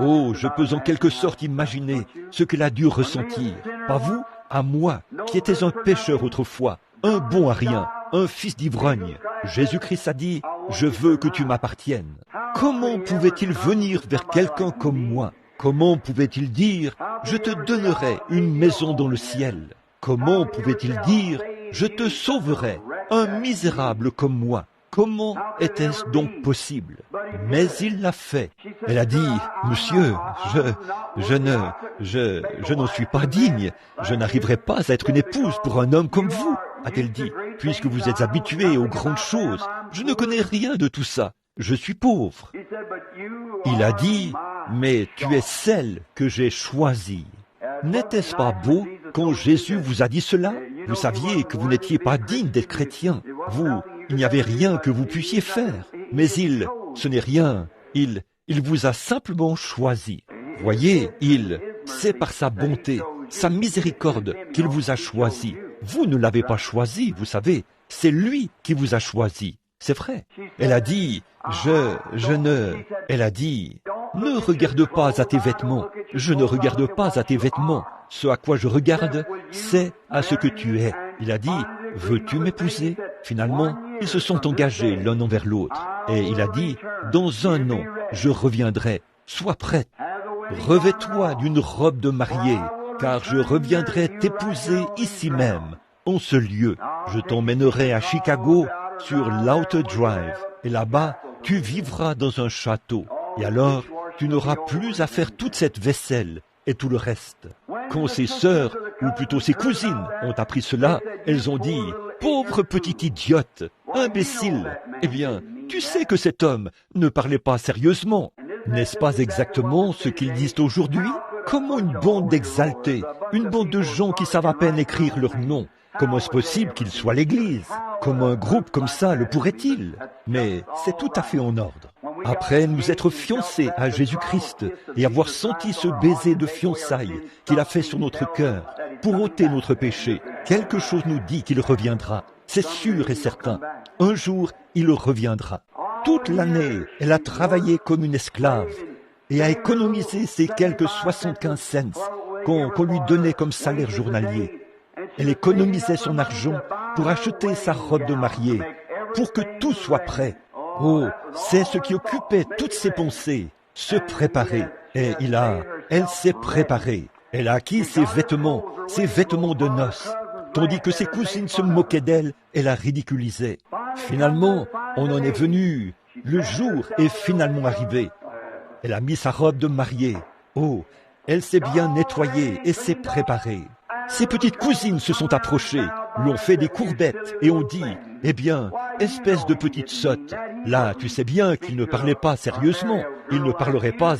Oh, je peux en quelque sorte imaginer ce qu'elle a dû ressentir. Pas vous, à moi, qui étais un pécheur autrefois, un bon à rien, un fils d'ivrogne. Jésus-Christ a dit, je veux que tu m'appartiennes. Comment pouvait-il venir vers quelqu'un comme moi? Comment pouvait-il dire, je te donnerai une maison dans le ciel? Comment pouvait-il dire, je te sauverai, un misérable comme moi? Comment était-ce donc possible? Mais il l'a fait. Elle a dit, monsieur, je n'en suis pas digne. Je n'arriverai pas à être une épouse pour un homme comme vous, a-t-elle dit, puisque vous êtes habitué aux grandes choses. Je ne connais rien de tout ça. Je suis pauvre. Il a dit, mais tu es celle que j'ai choisie. N'était-ce pas beau quand Jésus vous a dit cela? Vous saviez que vous n'étiez pas digne d'être chrétien. Il n'y avait rien que vous puissiez faire. Mais ce n'est rien. Il vous a simplement choisi. Voyez, c'est par sa bonté, sa miséricorde qu'il vous a choisi. Vous ne l'avez pas choisi, vous savez. C'est lui qui vous a choisi. C'est vrai. Elle a dit, elle a dit, ne regarde pas à tes vêtements. Je ne regarde pas à tes vêtements. Ce à quoi je regarde, c'est à ce que tu es. Il a dit, veux-tu m'épouser? Finalement, ils se sont engagés l'un envers l'autre. Et il a dit, dans 1 an, je reviendrai. Sois prête. Revêt-toi d'une robe de mariée, car je reviendrai t'épouser ici même, en ce lieu. Je t'emmènerai à Chicago, sur l'Outer Drive. Et là-bas, tu vivras dans un château. Et alors, tu n'auras plus à faire toute cette vaisselle et tout le reste. Quand ses sœurs, ou plutôt ses cousines, ont appris cela, elles ont dit, pauvre petite idiote, imbécile. Eh bien, tu sais que cet homme ne parlait pas sérieusement. N'est-ce pas exactement ce qu'ils disent aujourd'hui? Comment une bande d'exaltés, une bande de gens qui savent à peine écrire leur nom, comment est-ce possible qu'ils soient l'Église? Comment un groupe comme ça le pourrait-il? Mais c'est tout à fait en ordre. Après nous être fiancés à Jésus-Christ et avoir senti ce baiser de fiançailles qu'il a fait sur notre cœur pour ôter notre péché, quelque chose nous dit qu'il reviendra. C'est sûr et certain. Un jour, il reviendra. Toute l'année, elle a travaillé comme une esclave et a économisé ces quelques 75 cents qu'on lui donnait comme salaire journalier. Elle économisait son argent pour acheter sa robe de mariée, pour que tout soit prêt. Oh, c'est ce qui occupait toutes ses pensées, se préparer. Et elle s'est préparée. Elle a acquis ses vêtements de noces. Tandis que ses cousines se moquaient d'elle et la ridiculisaient. Finalement, on en est venu. Le jour est finalement arrivé. Elle a mis sa robe de mariée. Oh, elle s'est bien nettoyée et s'est préparée. Ses petites cousines se sont approchées, lui ont fait des courbettes et ont dit, « Eh bien, espèce de petite sotte, là, tu sais bien qu'il ne parlait pas sérieusement, il ne parlerait pas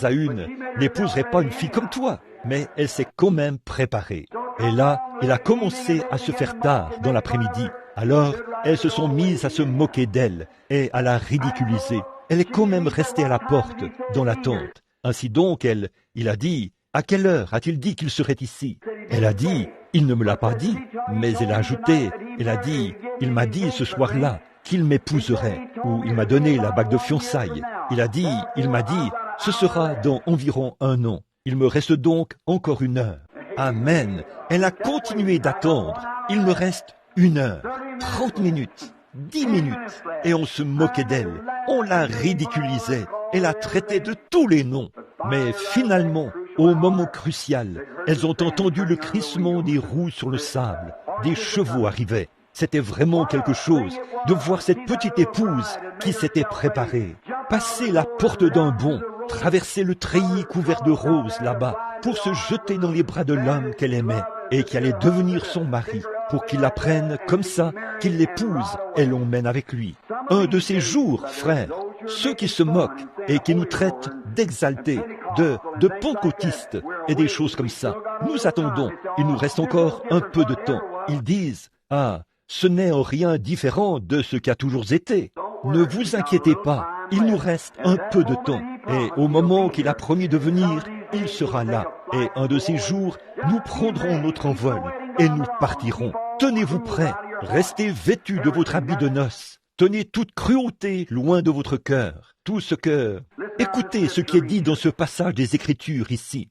n'épouserait pas une fille comme toi. » Mais elle s'est quand même préparée. Et là, elle a commencé à se faire tard dans l'après-midi. Alors, elles se sont mises à se moquer d'elle et à la ridiculiser. Elle est quand même restée à la porte, dans l'attente. Ainsi donc, il a dit, « À quelle heure a-t-il dit qu'il serait ici ?» Elle a dit, « Il ne me l'a pas dit. » Mais elle a ajouté, elle a dit, « Il m'a dit ce soir-là qu'il m'épouserait. » Ou il m'a donné la bague de fiançailles. Il m'a dit, « Ce sera dans environ 1 an. » Il me reste donc encore 1 heure. Amen. Elle a continué d'attendre. Il me reste 1 heure, 30 minutes, 10 minutes, et on se moquait d'elle, on la ridiculisait, et la traitait de tous les noms. Mais finalement, au moment crucial, elles ont entendu le crissement des roues sur le sable, des chevaux arrivaient. C'était vraiment quelque chose de voir cette petite épouse qui s'était préparée, passer la porte d'un bond, traverser le treillis couvert de roses là-bas, pour se jeter dans les bras de l'homme qu'elle aimait et qui allait devenir son mari, pour qu'il la prenne comme ça, qu'il l'épouse et l'emmène avec lui. Un de ces jours, frères, ceux qui se moquent et qui nous traitent d'exaltés, de pentecôtistes et des choses comme ça, nous attendons, il nous reste encore un peu de temps. Ils disent, « Ah, ce n'est en rien différent de ce qui a toujours été. Ne vous inquiétez pas, il nous reste un peu de temps. Et au moment qu'il a promis de venir, il sera là. Et un de ces jours, nous prendrons notre envol et nous partirons. Tenez-vous prêts, restez vêtus de votre habit de noces. Tenez toute cruauté loin de votre cœur. Tout ce que... Écoutez ce qui est dit dans ce passage des Écritures ici.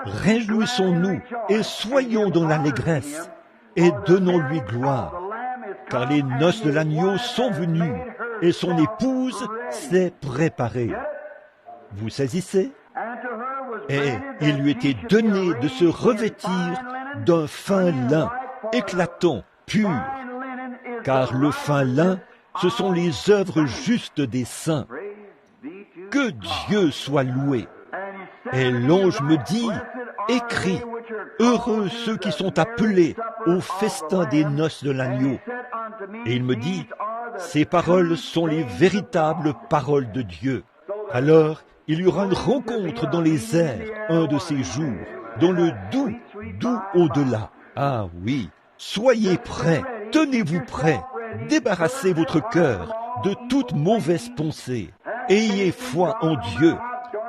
Réjouissons-nous et soyons dans l'allégresse et donnons-lui gloire. Car les noces de l'agneau sont venues et son épouse s'est préparée. Vous saisissez? Et il lui était donné de se revêtir d'un fin lin, éclatant, pur. Car le fin lin, ce sont les œuvres justes des saints. Que Dieu soit loué. Et l'ange me dit, écris, heureux ceux qui sont appelés au festin des noces de l'agneau. Et il me dit, ces paroles sont les véritables paroles de Dieu. Alors, il y aura une rencontre dans les airs, un de ces jours, dans le doux au-delà. Ah oui, soyez prêts, tenez-vous prêts, débarrassez votre cœur de toute mauvaise pensée. Ayez foi en Dieu.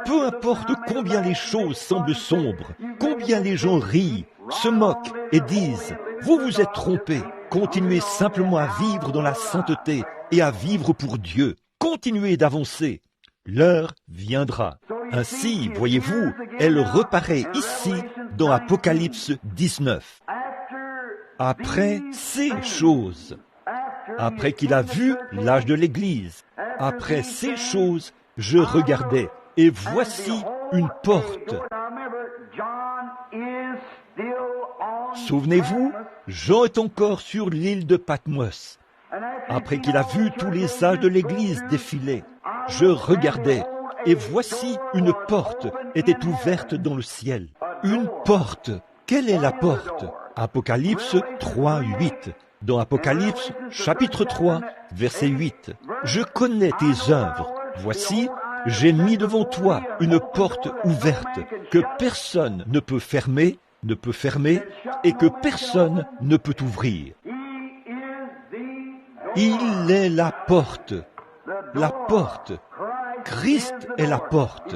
Peu importe combien les choses semblent sombres, combien les gens rient, se moquent et disent « Vous vous êtes trompés ». Continuez simplement à vivre dans la sainteté et à vivre pour Dieu. Continuez d'avancer. L'heure viendra. Ainsi, voyez-vous, elle reparaît ici dans Apocalypse 19. Après ces choses, après qu'il a vu l'âge de l'Église, après ces choses, je regardais, et voici une porte. Souvenez-vous, Jean est encore sur l'île de Patmos. Après qu'il a vu tous les âges de l'Église défiler, je regardais, et voici une porte était ouverte dans le ciel. Une porte. Quelle est la porte? Apocalypse 3, 8. Dans Apocalypse, chapitre 3, verset 8. Je connais tes œuvres. Voici, j'ai mis devant toi une porte ouverte que personne ne peut fermer, et que personne ne peut ouvrir. Il est la porte. La porte. Christ est la porte.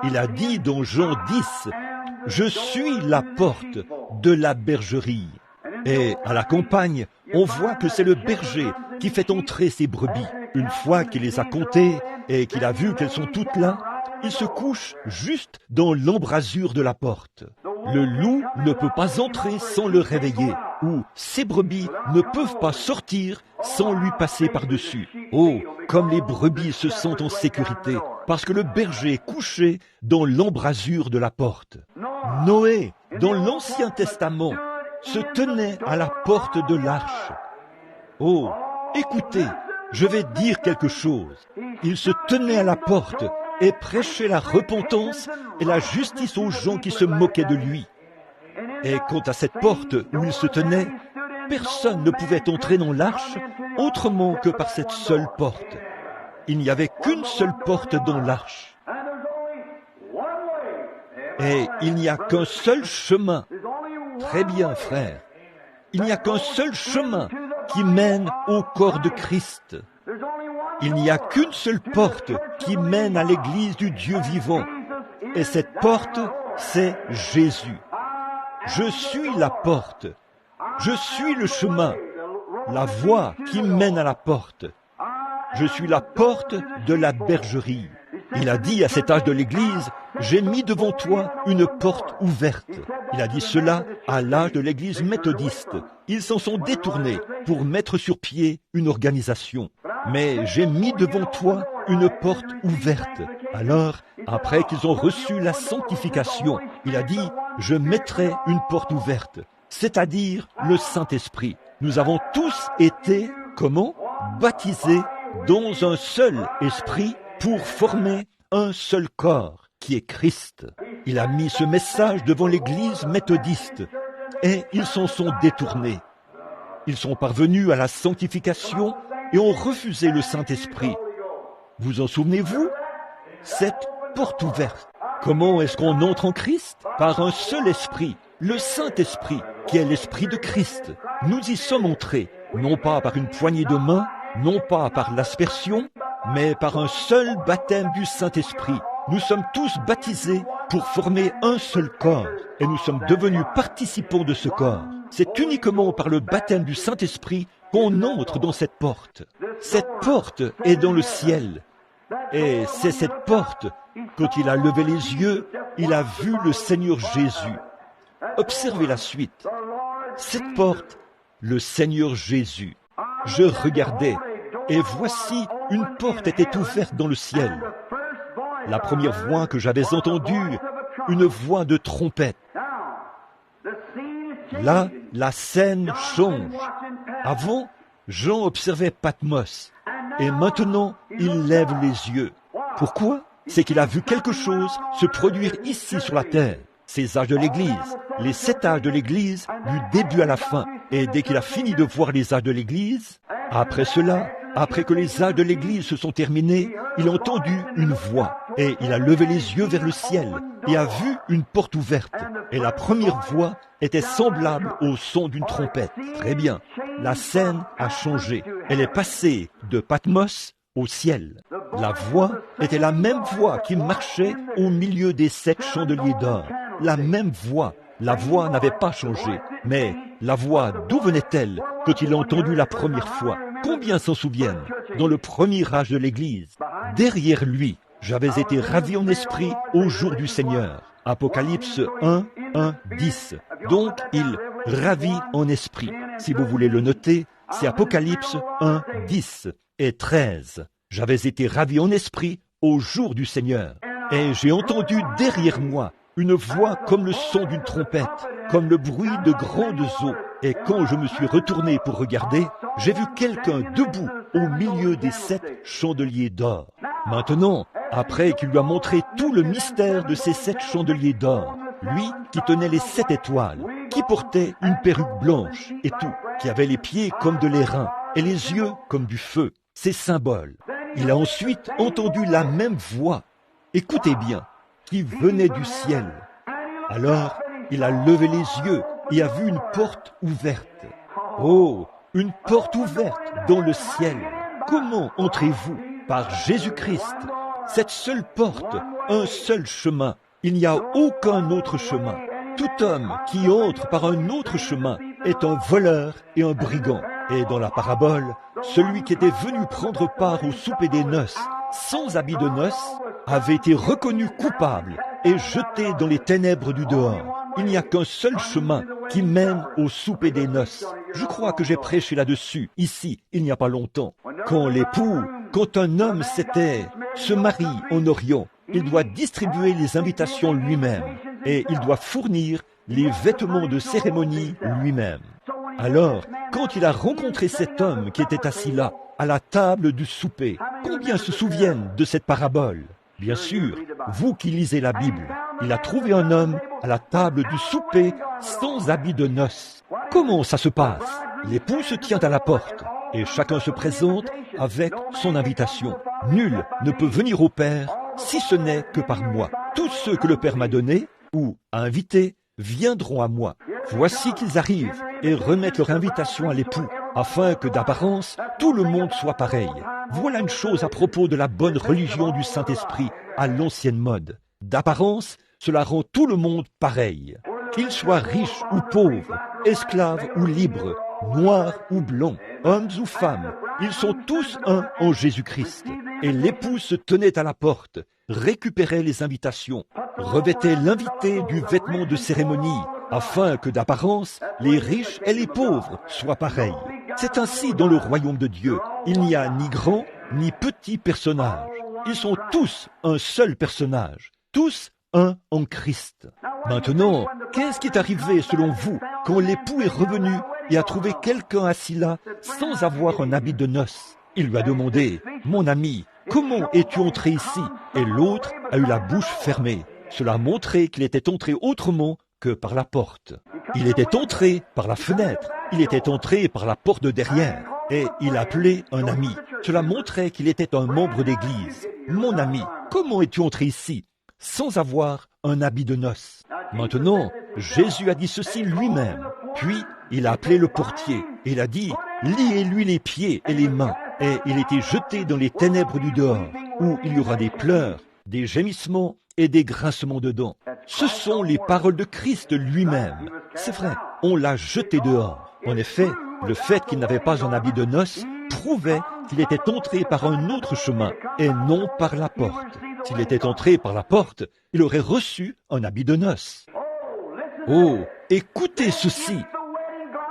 Il a dit dans Jean 10, « Je suis la porte de la bergerie ». Et à la campagne, on voit que c'est le berger qui fait entrer ses brebis. Une fois qu'il les a comptées et qu'il a vu qu'elles sont toutes là, il se couche juste dans l'embrasure de la porte. Le loup ne peut pas entrer sans le réveiller, ou ses brebis ne peuvent pas sortir sans lui passer par-dessus. Oh, comme les brebis se sentent en sécurité, parce que le berger est couché dans l'embrasure de la porte. Noé, dans l'Ancien Testament, se tenait à la porte de l'arche. Oh, écoutez, je vais dire quelque chose. Il se tenait à la porte et prêchait la repentance et la justice aux gens qui se moquaient de lui. Et quant à cette porte où il se tenait, personne ne pouvait entrer dans l'arche autrement que par cette seule porte. Il n'y avait qu'une seule porte dans l'arche. Et il n'y a qu'un seul chemin. Très bien, frère. Il n'y a qu'un seul chemin qui mène au corps de Christ. Il n'y a qu'une seule porte qui mène à l'église du Dieu vivant. Et cette porte, c'est Jésus. Je suis la porte. Je suis le chemin, la voie qui mène à la porte. Je suis la porte de la bergerie. Il a dit à cet âge de l'Église, « J'ai mis devant toi une porte ouverte ». Il a dit cela à l'âge de l'Église méthodiste. Ils s'en sont détournés pour mettre sur pied une organisation. Mais j'ai mis devant toi une porte ouverte. Alors, après qu'ils ont reçu la sanctification, il a dit, « Je mettrai une porte ouverte », c'est-à-dire le Saint-Esprit. Nous avons tous été, comment? Baptisés dans un seul esprit pour former un seul corps, qui est Christ. Il a mis ce message devant l'Église méthodiste et ils s'en sont détournés. Ils sont parvenus à la sanctification et ont refusé le Saint-Esprit. Vous en souvenez-vous? Cette porte ouverte. Comment est-ce qu'on entre en Christ? Par un seul esprit, le Saint-Esprit, qui est l'Esprit de Christ. Nous y sommes entrés, non pas par une poignée de main, non pas par l'aspersion, mais par un seul baptême du Saint-Esprit. Nous sommes tous baptisés pour former un seul corps, et nous sommes devenus participants de ce corps. C'est uniquement par le baptême du Saint-Esprit qu'on entre dans cette porte. Cette porte est dans le ciel. Et c'est cette porte, quand il a levé les yeux, il a vu le Seigneur Jésus. Observez la suite. Cette porte, le Seigneur Jésus. Je regardais, et voici, une porte était ouverte dans le ciel. La première voix que j'avais entendue, une voix de trompette. Là, la scène change. Avant, Jean observait Patmos, et maintenant, il lève les yeux. Pourquoi? C'est qu'il a vu quelque chose se produire ici sur la terre. Ces âges de l'Église, les 7 âges de l'Église, du début à la fin. Et dès qu'il a fini de voir les âges de l'Église, après cela, après que les âges de l'Église se sont terminés, il a entendu une voix, et il a levé les yeux vers le ciel, et a vu une porte ouverte. Et la première voix était semblable au son d'une trompette. Très bien, la scène a changé. Elle est passée de Patmos au ciel. La voix était la même voix qui marchait au milieu des 7 chandeliers d'or. La même voix. La voix n'avait pas changé. Mais la voix, d'où venait-elle quand il l'a entendue la première fois? Combien s'en souviennent? Dans le premier âge de l'Église, derrière lui, j'avais été ravi en esprit au jour du Seigneur. Apocalypse 1, 1, 10. Donc, il ravit en esprit. Si vous voulez le noter, c'est Apocalypse 1, 10 et 13. J'avais été ravi en esprit au jour du Seigneur. Et j'ai entendu derrière moi une voix comme le son d'une trompette, comme le bruit de grandes eaux. Et quand je me suis retourné pour regarder, j'ai vu quelqu'un debout au milieu des 7 chandeliers d'or. Maintenant, après qu'il lui a montré tout le mystère de ces 7 chandeliers d'or, lui qui tenait les 7 étoiles, qui portait une perruque blanche et tout, qui avait les pieds comme de l'airain et les yeux comme du feu, ces symboles. Il a ensuite entendu la même voix, écoutez bien, qui venait du ciel. Alors, il a levé les yeux et a vu une porte ouverte. Oh, une porte ouverte dans le ciel. Comment entrez-vous? Par Jésus-Christ. Cette seule porte, un seul chemin. Il n'y a aucun autre chemin. Tout homme qui entre par un autre chemin est un voleur et un brigand. Et dans la parabole, celui qui était venu prendre part au souper des noces, sans habit de noces, avait été reconnu coupable et jeté dans les ténèbres du dehors. Il n'y a qu'un seul chemin qui mène au souper des noces. Je crois que j'ai prêché là-dessus, ici, il n'y a pas longtemps. Quand un homme se marie en Orient, il doit distribuer les invitations lui-même et il doit fournir les vêtements de cérémonie lui-même. Alors, quand il a rencontré cet homme qui était assis là, à la table du souper, combien se souviennent de cette parabole? Bien sûr, vous qui lisez la Bible, il a trouvé un homme à la table du souper sans habit de noces. Comment ça se passe? L'époux se tient à la porte et chacun se présente avec son invitation. Nul ne peut venir au Père si ce n'est que par moi. Tous ceux que le Père m'a donnés ou a invités viendront à moi. Voici qu'ils arrivent et remettent leur invitation à l'époux, afin que d'apparence tout le monde soit pareil. Voilà une chose à propos de la bonne religion du Saint-Esprit à l'ancienne mode. D'apparence, cela rend tout le monde pareil. Qu'ils soient riches ou pauvres, esclaves ou libres, noirs ou blancs, hommes ou femmes, ils sont tous un en Jésus-Christ. Et l'époux se tenait à la porte. récupéraient les invitations, revêtaient l'invité du vêtement de cérémonie, afin que d'apparence, les riches et les pauvres soient pareils. C'est ainsi dans le royaume de Dieu. Il n'y a ni grand ni petit personnage. Ils sont tous un seul personnage, tous un en Christ. Maintenant, qu'est-ce qui est arrivé selon vous quand l'époux est revenu et a trouvé quelqu'un assis là sans avoir un habit de noces? Il lui a demandé, « Mon ami, comment es-tu entré ici ?» Et l'autre a eu la bouche fermée. Cela montrait qu'il était entré autrement que par la porte. Il était entré par la fenêtre, il était entré par la porte de derrière, et il appelait un ami. Cela montrait qu'il était un membre d'église. « Mon ami, comment es-tu entré ici sans avoir un habit de noces ?» Maintenant, Jésus a dit ceci lui-même. Puis, il a appelé le portier et il a dit, « Liez-lui les pieds et les mains. » Et il était jeté dans les ténèbres du dehors, où il y aura des pleurs, des gémissements et des grincements de dents. Ce sont les paroles de Christ lui-même. C'est vrai, on l'a jeté dehors. En effet, le fait qu'il n'avait pas un habit de noces prouvait qu'il était entré par un autre chemin et non par la porte. S'il était entré par la porte, il aurait reçu un habit de noces. Oh, écoutez ceci.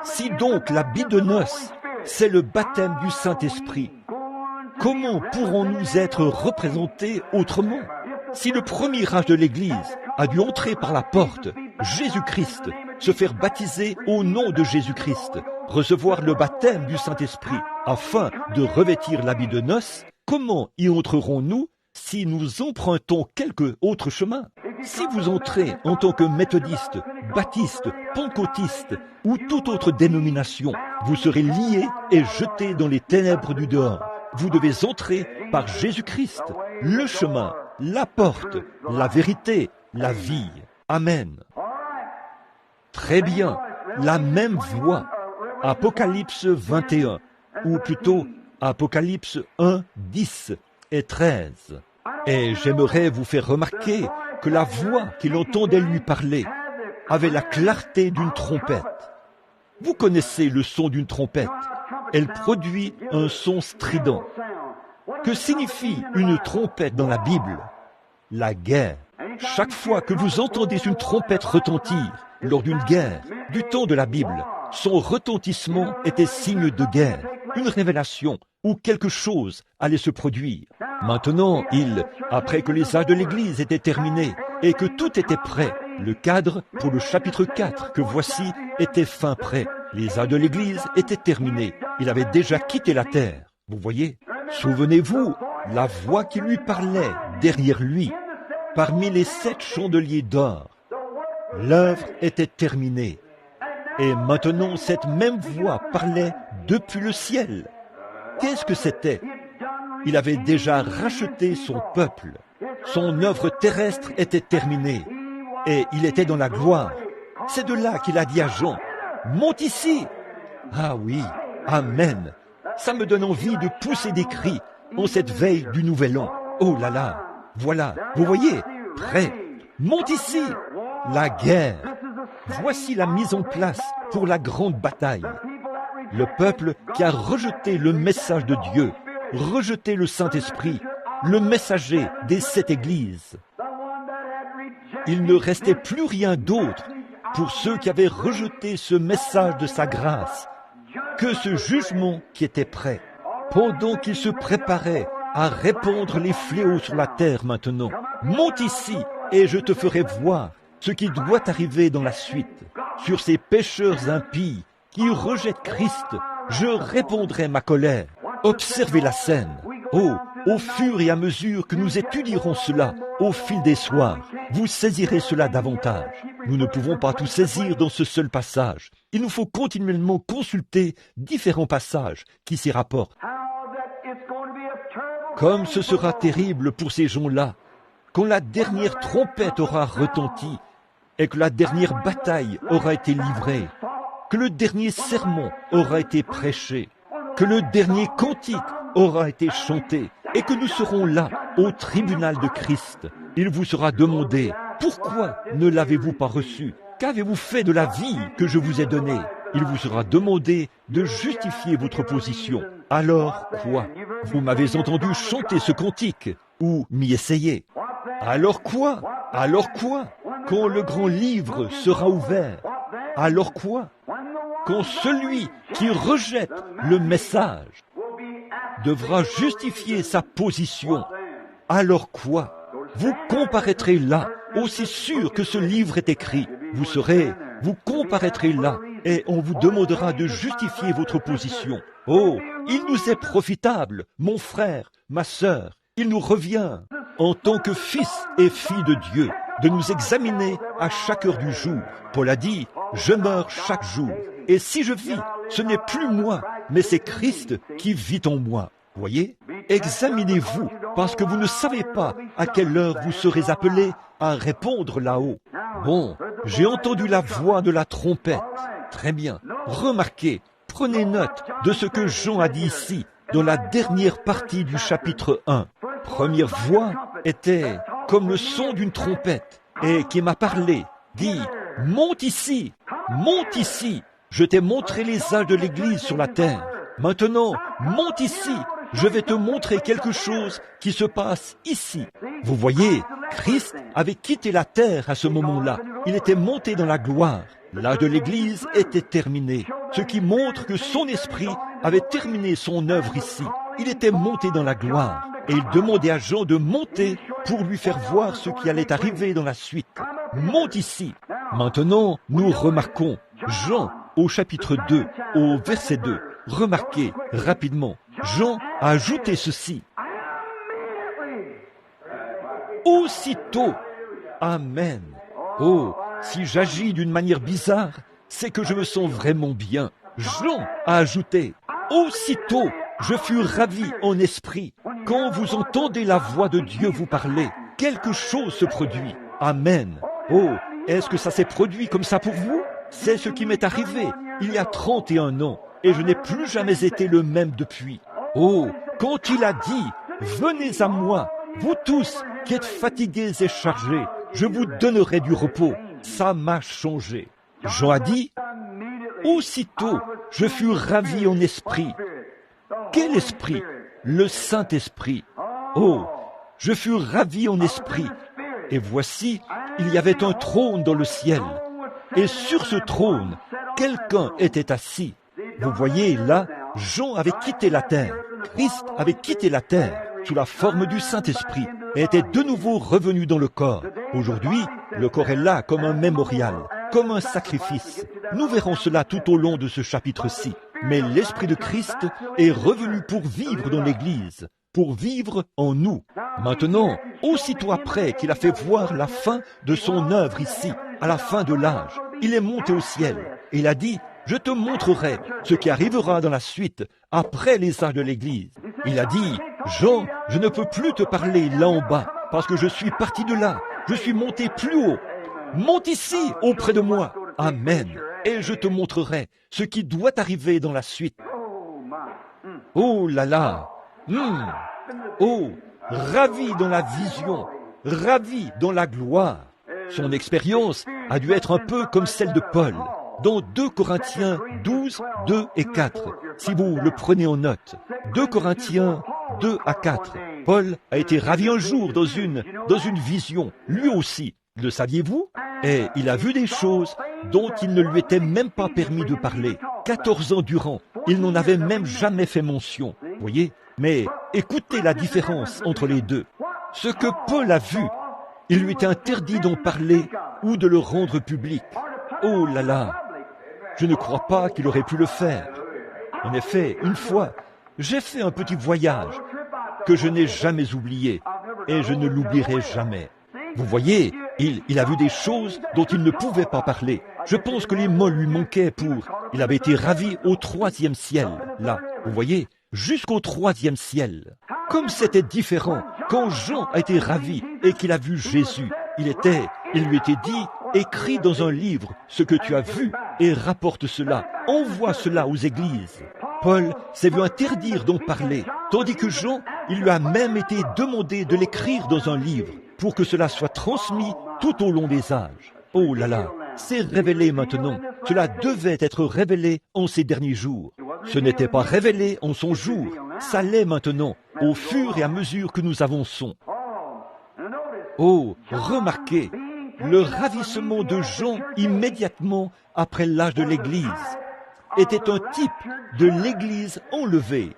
Si donc l'habit de noces, c'est le baptême du Saint-Esprit, comment pourrons-nous être représentés autrement? Si le premier âge de l'Église a dû entrer par la porte, Jésus-Christ, se faire baptiser au nom de Jésus-Christ, recevoir le baptême du Saint-Esprit, afin de revêtir l'habit de noces, comment y entrerons-nous si nous empruntons quelque autre chemin? Si vous entrez en tant que méthodiste, baptiste, pentecôtiste ou toute autre dénomination, vous serez liés et jetés dans les ténèbres du dehors. Vous devez entrer par Jésus-Christ, le chemin, la porte, la vérité, la vie. Amen. Très bien, la même voix. Apocalypse 21, ou plutôt Apocalypse 1, 10 et 13. Et j'aimerais vous faire remarquer que la voix qu'il entendait lui parler avait la clarté d'une trompette. Vous connaissez le son d'une trompette. Elle produit un son strident. Que signifie une trompette dans la Bible? La guerre. Chaque fois que vous entendez une trompette retentir lors d'une guerre, du temps de la Bible, son retentissement était signe de guerre, une révélation où quelque chose allait se produire. Maintenant, après que les âges de l'Église étaient terminés et que tout était prêt, le cadre pour le chapitre 4 que voici était fin prêt. Les âges de l'Église étaient terminés. Il avait déjà quitté la terre. Vous voyez? Souvenez-vous, la voix qui lui parlait derrière lui, parmi les 7 chandeliers d'or. L'œuvre était terminée. Et maintenant, cette même voix parlait depuis le ciel. Qu'est-ce que c'était? Il avait déjà racheté son peuple. Son œuvre terrestre était terminée. Et il était dans la gloire. C'est de là qu'il a dit à Jean, « Monte ici !» Ah oui, Amen. Ça me donne envie de pousser des cris en cette veille du Nouvel An. Oh là là, voilà, vous voyez, prêt. Monte ici, la guerre. Voici la mise en place pour la grande bataille. Le peuple qui a rejeté le message de Dieu, rejeté le Saint-Esprit, le messager des 7 églises. Il ne restait plus rien d'autre pour ceux qui avaient rejeté ce message de sa grâce que ce jugement qui était prêt, pendant qu'il se préparait à répandre les fléaux sur la terre maintenant. Monte ici et je te ferai voir ce qui doit arriver dans la suite. Sur ces pécheurs impies qui rejettent Christ, je répandrai ma colère. Observez la scène. Oh, au fur et à mesure que nous étudierons cela, au fil des soirs, vous saisirez cela davantage. Nous ne pouvons pas tout saisir dans ce seul passage. Il nous faut continuellement consulter différents passages qui s'y rapportent. Comme ce sera terrible pour ces gens-là, quand la dernière trompette aura retenti et que la dernière bataille aura été livrée, que le dernier sermon aura été prêché, que le dernier cantique aura été chanté et que nous serons là au tribunal de Christ. Il vous sera demandé, pourquoi ne l'avez-vous pas reçu? Qu'avez-vous fait de la vie que je vous ai donnée? Il vous sera demandé de justifier votre position. Alors quoi? Vous m'avez entendu chanter ce cantique ou m'y essayer. Alors quoi? Alors quoi? Quand le grand livre sera ouvert, alors quoi? Quand celui qui rejette le message devra justifier sa position, alors quoi? Vous comparaîtrez là, aussi sûr que ce livre est écrit. Vous comparaîtrez là, et on vous demandera de justifier votre position. Oh, il nous est profitable, mon frère, ma sœur, il nous revient, en tant que fils et filles de Dieu, de nous examiner à chaque heure du jour. Paul a dit, je meurs chaque jour, et si je vis, ce n'est plus moi, mais c'est Christ qui vit en moi. Voyez, examinez-vous, parce que vous ne savez pas à quelle heure vous serez appelés à répondre là-haut. Bon, j'ai entendu la voix de la trompette. Très bien, remarquez, prenez note de ce que Jean a dit ici, dans la dernière partie du chapitre 1. Première voix était comme le son d'une trompette, et qui m'a parlé, dit, monte ici, je t'ai montré les âges de l'Église sur la terre. Maintenant, monte ici, je vais te montrer quelque chose qui se passe ici. Vous voyez, Christ avait quitté la terre à ce moment-là. Il était monté dans la gloire. L'âge de l'Église était terminé, ce qui montre que son esprit avait terminé son œuvre ici. Il était monté dans la gloire, et il demandait à Jean de monter pour lui faire voir ce qui allait arriver dans la suite. Monte ici. Maintenant, nous remarquons Jean au chapitre 2, au verset 2. Remarquez rapidement, Jean a ajouté ceci. Aussitôt, Amen. Oh, si j'agis d'une manière bizarre, c'est que je me sens vraiment bien. Jean a ajouté, aussitôt, je fus ravi en esprit. Quand vous entendez la voix de Dieu vous parler, quelque chose se produit. Amen. Oh, est-ce que ça s'est produit comme ça pour vous? C'est ce qui m'est arrivé il y a 31 ans, et je n'ai plus jamais été le même depuis. Oh, quand il a dit, venez à moi, vous tous qui êtes fatigués et chargés, je vous donnerai du repos. Ça m'a changé. Jean a dit, aussitôt, je fus ravi en esprit. Quel esprit? Le Saint-Esprit. Oh, je fus ravi en esprit. Et voici, il y avait un trône dans le ciel. Et sur ce trône, quelqu'un était assis. Vous voyez, là, Jean avait quitté la terre. Christ avait quitté la terre sous la forme du Saint-Esprit et était de nouveau revenu dans le corps. Aujourd'hui, le corps est là comme un mémorial, comme un sacrifice. Nous verrons cela tout au long de ce chapitre-ci. Mais l'Esprit de Christ est revenu pour vivre dans l'Église, pour vivre en nous. Maintenant, aussitôt après qu'il a fait voir la fin de son œuvre ici, à la fin de l'âge, il est monté au ciel et il a dit, je te montrerai ce qui arrivera dans la suite, après les âges de l'Église. Il a dit, Jean, je ne peux plus te parler là en bas, parce que je suis parti de là, je suis monté plus haut. Monte ici, auprès de moi. Amen. Et je te montrerai ce qui doit arriver dans la suite. Oh là là. Oh, ravi dans la vision, ravi dans la gloire. Son expérience a dû être un peu comme celle de Paul. Dans 2 Corinthiens 12, 2 et 4, si vous le prenez en note. 2 Corinthiens 2 à 4. Paul a été ravi un jour dans une vision, lui aussi. Le saviez-vous? Et il a vu des choses dont il ne lui était même pas permis de parler. 14 ans durant, il n'en avait même jamais fait mention. Voyez? Mais écoutez la différence entre les deux. Ce que Paul a vu, il lui était interdit d'en parler ou de le rendre public. Oh là là! Je ne crois pas qu'il aurait pu le faire. En effet, une fois, j'ai fait un petit voyage que je n'ai jamais oublié et je ne l'oublierai jamais. Vous voyez, il a vu des choses dont il ne pouvait pas parler. Je pense que les mots lui manquaient pour... Il avait été ravi au 3e ciel, là. Vous voyez, jusqu'au 3e ciel. Comme c'était différent, quand Jean a été ravi et qu'il a vu Jésus, il lui était dit, écris dans un livre ce que tu as vu et rapporte cela, envoie cela aux églises. Paul s'est vu interdire d'en parler, tandis que Jean, il lui a même été demandé de l'écrire dans un livre pour que cela soit transmis tout au long des âges. Oh là là, c'est révélé maintenant. Cela devait être révélé en ces derniers jours. Ce n'était pas révélé en son jour, ça l'est maintenant, au fur et à mesure que nous avançons. Oh, remarquez, le ravissement de Jean immédiatement après l'âge de l'Église était un type de l'Église enlevée.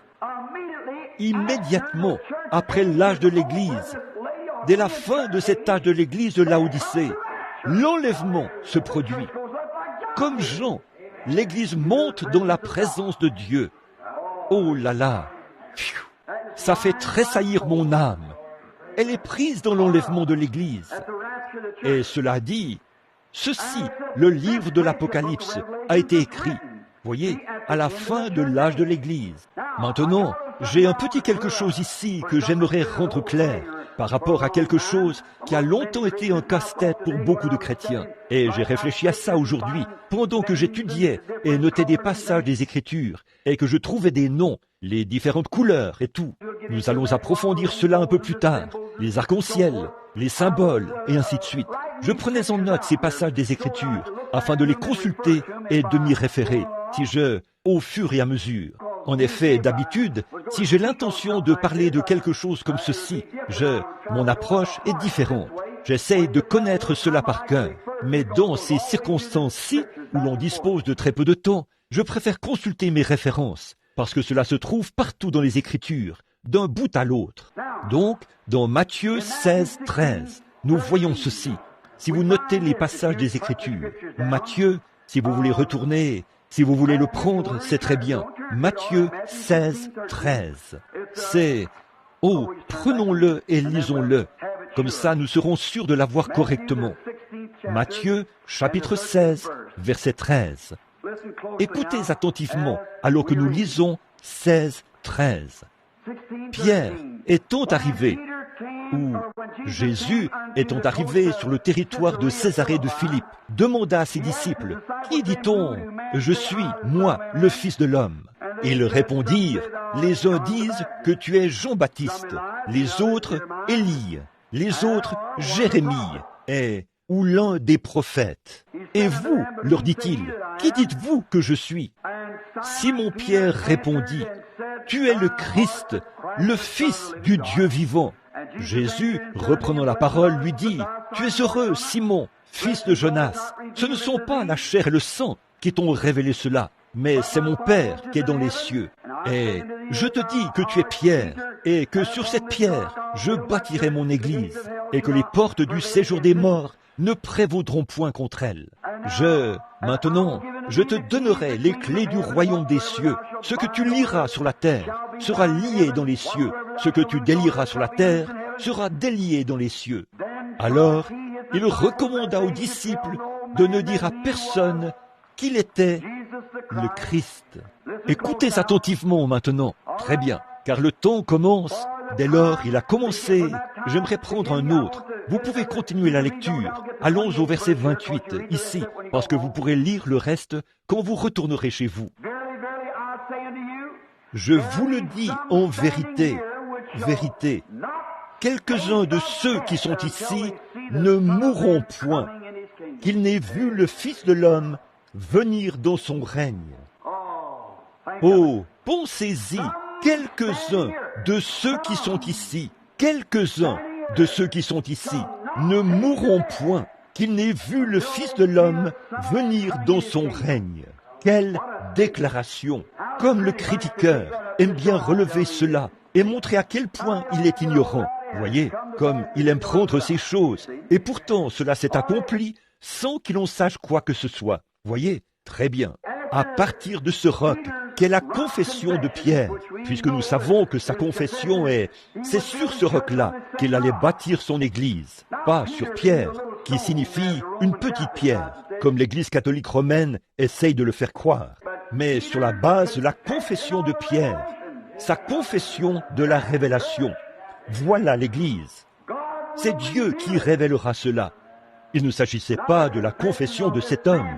Immédiatement après l'âge de l'Église, dès la fin de cet âge de l'Église de Laodicée, l'enlèvement se produit. Comme Jean, l'Église monte dans la présence de Dieu. Oh là là, ça fait tressaillir mon âme. Elle est prise dans l'enlèvement de l'Église. Et cela dit, ceci, le livre de l'Apocalypse, a été écrit, voyez, à la fin de l'âge de l'Église. Maintenant, j'ai un petit quelque chose ici que j'aimerais rendre clair par rapport à quelque chose qui a longtemps été un casse-tête pour beaucoup de chrétiens. Et j'ai réfléchi à ça aujourd'hui, pendant que j'étudiais et notais des passages des Écritures, et que je trouvais des noms, les différentes couleurs et tout. Nous allons approfondir cela un peu plus tard, les arcs-en-ciel, les symboles, et ainsi de suite. Je prenais en note ces passages des Écritures, afin de les consulter et de m'y référer, au fur et à mesure. En effet, d'habitude, si j'ai l'intention de parler de quelque chose comme ceci, mon approche est différente. J'essaye de connaître cela par cœur. Mais dans ces circonstances-ci, où l'on dispose de très peu de temps, je préfère consulter mes références, parce que cela se trouve partout dans les Écritures, d'un bout à l'autre. Donc, dans Matthieu 16, 13, nous voyons ceci. Si vous notez les passages des Écritures, Matthieu, si vous voulez retourner, si vous voulez le prendre, c'est très bien. Matthieu 16, 13. C'est, prenons-le et lisons-le. Comme ça, nous serons sûrs de l'avoir correctement. Matthieu, chapitre 16, verset 13. Écoutez attentivement, alors que nous lisons 16, 13. Pierre étant arrivé, ou Jésus étant arrivé sur le territoire de Césarée de Philippe, demanda à ses disciples, « Qui dit-on, je suis, moi, le Fils de l'homme ?» Ils répondirent, « Les uns disent que tu es Jean-Baptiste, les autres Élie, les autres Jérémie, ou l'un des prophètes. Et vous, leur dit-il, qui dites-vous que je suis ?» Simon-Pierre répondit, « Tu es le Christ, le Fils du Dieu vivant. » Jésus, reprenant la parole, lui dit, « Tu es heureux, Simon, fils de Jonas. Ce ne sont pas la chair et le sang qui t'ont révélé cela, mais c'est mon Père qui est dans les cieux. Et je te dis que tu es Pierre, et que sur cette pierre, je bâtirai mon église, et que les portes du séjour des morts ne prévaudront point contre elle. Maintenant, je te donnerai les clés du royaume des cieux. Ce que tu lieras sur la terre sera lié dans les cieux. Ce que tu délieras sur la terre sera délié dans les cieux. » Alors, il recommanda aux disciples de ne dire à personne qu'il était le Christ. Écoutez attentivement maintenant. Très bien, car le temps commence. Dès lors, il a commencé. J'aimerais prendre un autre. Vous pouvez continuer la lecture. Allons au verset 28, ici, parce que vous pourrez lire le reste quand vous retournerez chez vous. Je vous le dis en vérité, vérité, quelques-uns de ceux qui sont ici ne mourront point, qu'ils n'aient vu le Fils de l'homme venir dans son règne. Oh, pensez-y, quelques-uns de ceux qui sont ici, quelques-uns de ceux qui sont ici ne mourront point, qu'ils n'aient vu le Fils de l'homme venir dans son règne. Quelle déclaration! Comme le critiqueur aime bien relever cela et montrer à quel point il est ignorant. Voyez, comme il aime prendre ces choses, et pourtant cela s'est accompli sans qu'il en sache quoi que ce soit. Voyez, très bien. À partir de ce roc, qu'est la confession de Pierre, puisque nous savons que sa confession c'est sur ce roc-là qu'il allait bâtir son église, pas sur Pierre, qui signifie une petite pierre, comme l'église catholique romaine essaye de le faire croire, mais sur la base de la confession de Pierre, sa confession de la révélation. Voilà l'église. C'est Dieu qui révélera cela. Il ne s'agissait pas de la confession de cet homme,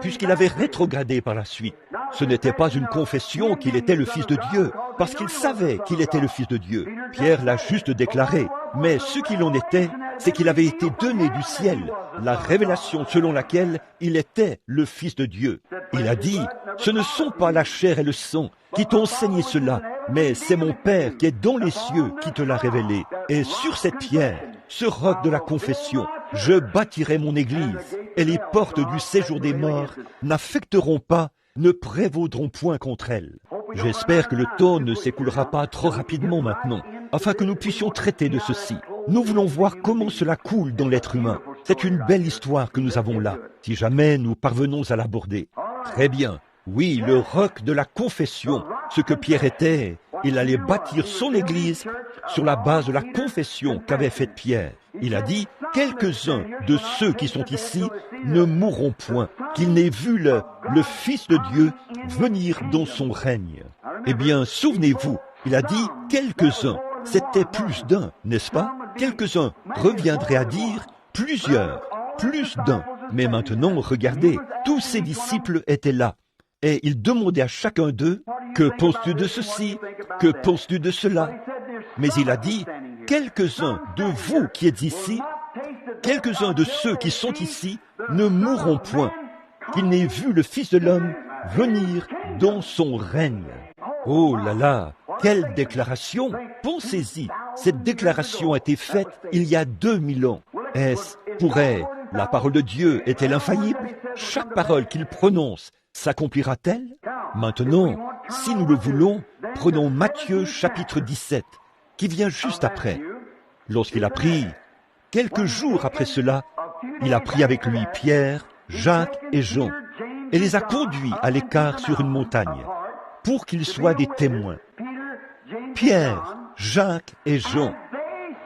puisqu'il avait rétrogradé par la suite. Ce n'était pas une confession qu'il était le Fils de Dieu, parce qu'il savait qu'il était le Fils de Dieu. Pierre l'a juste déclaré, mais ce qu'il en était, c'est qu'il avait été donné du ciel, la révélation selon laquelle il était le Fils de Dieu. Il a dit, « Ce ne sont pas la chair et le sang qui t'ont enseigné cela, mais c'est mon Père qui est dans les cieux qui te l'a révélé. Et sur cette pierre, ce roc de la confession. Je bâtirai mon église, et les portes du séjour des morts n'affecteront pas, ne prévaudront point contre elle. J'espère que le temps ne s'écoulera pas trop rapidement maintenant, afin que nous puissions traiter de ceci. Nous voulons voir comment cela coule dans l'être humain. C'est une belle histoire que nous avons là, si jamais nous parvenons à l'aborder. Très bien. Oui, le roc de la confession, ce que Pierre était, il allait bâtir son église sur la base de la confession qu'avait faite Pierre. Il a dit, quelques-uns de ceux qui sont ici ne mourront point, qu'ils n'aient vu le Fils de Dieu venir dans son règne. Eh bien, souvenez-vous, il a dit quelques-uns, c'était plus d'un, n'est-ce pas? Quelques-uns reviendraient à dire plusieurs, plus d'un. Mais maintenant, regardez, tous ses disciples étaient là. Et il demandait à chacun d'eux, que penses-tu de ceci? Que penses-tu de cela? Mais il a dit, quelques-uns de vous qui êtes ici, quelques-uns de ceux qui sont ici, ne mourront point, qu'ils n'aient vu le Fils de l'homme venir dans son règne. Oh là là, quelle déclaration! Pensez-y, cette déclaration a été faite il y a 2000 ans. Est-ce la parole de Dieu est-elle infaillible? Chaque parole qu'il prononce s'accomplira-t-elle? Maintenant, si nous le voulons, prenons Matthieu chapitre 17, qui vient juste après. Lorsqu'il a pris, quelques jours après cela, il a pris avec lui Pierre, Jacques et Jean, et les a conduits à l'écart sur une montagne, pour qu'ils soient des témoins. Pierre, Jacques et Jean,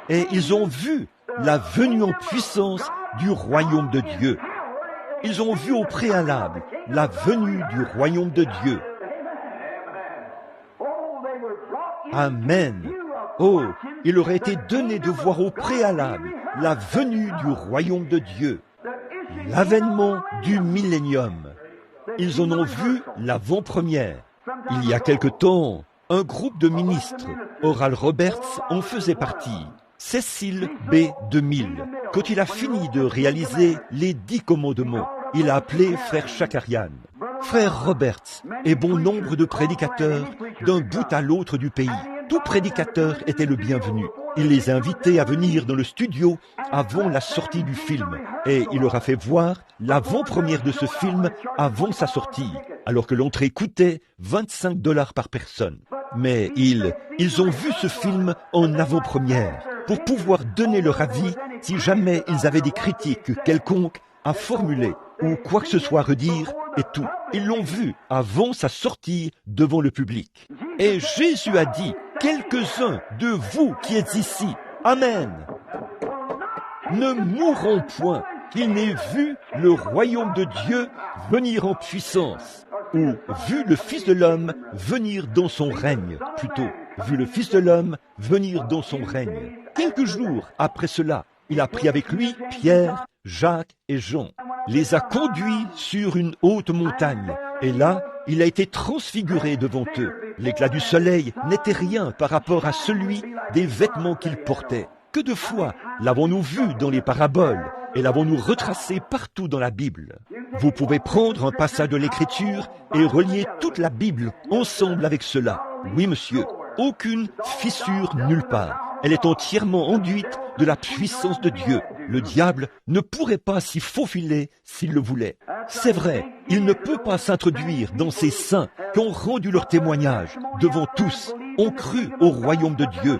et ils ont vu la venue en puissance du royaume de Dieu. Ils ont vu au préalable la venue du royaume de Dieu. Amen. Oh, il aurait été donné de voir au préalable la venue du royaume de Dieu, l'avènement du millénium. Ils en ont vu l'avant-première. Il y a quelque temps, un groupe de ministres, Oral Roberts en faisait partie, Cecil B. DeMille. Quand il a fini de réaliser les 10 commandements, il a appelé frère Shakarian, frère Roberts et bon nombre de prédicateurs d'un bout à l'autre du pays. Tout prédicateur était le bienvenu. Il les a invités à venir dans le studio avant la sortie du film et il leur a fait voir l'avant-première de ce film avant sa sortie, alors que l'entrée coûtait $25 par personne. Mais ils ont vu ce film en avant-première pour pouvoir donner leur avis si jamais ils avaient des critiques quelconques à formuler ou quoi que ce soit à redire et tout. Ils l'ont vu avant sa sortie devant le public. Et Jésus a dit, quelques-uns de vous qui êtes ici, Amen, ne mourront point, qu'ils n'aient vu le royaume de Dieu venir en puissance, ou vu le Fils de l'homme venir dans son règne, plutôt, vu le Fils de l'homme venir dans son règne. Quelques jours après cela, il a pris avec lui Pierre, Jacques et Jean, les a conduits sur une haute montagne, et là, il a été transfiguré devant eux. L'éclat du soleil n'était rien par rapport à celui des vêtements qu'il portait. Que de fois l'avons-nous vu dans les paraboles et l'avons-nous retracé partout dans la Bible. Vous pouvez prendre un passage de l'Écriture et relier toute la Bible ensemble avec cela. Oui, monsieur, aucune fissure nulle part. Elle est entièrement enduite de la puissance de Dieu. Le diable ne pourrait pas s'y faufiler s'il le voulait. C'est vrai, il ne peut pas s'introduire dans ces saints qui ont rendu leur témoignage devant tous, ont cru au royaume de Dieu,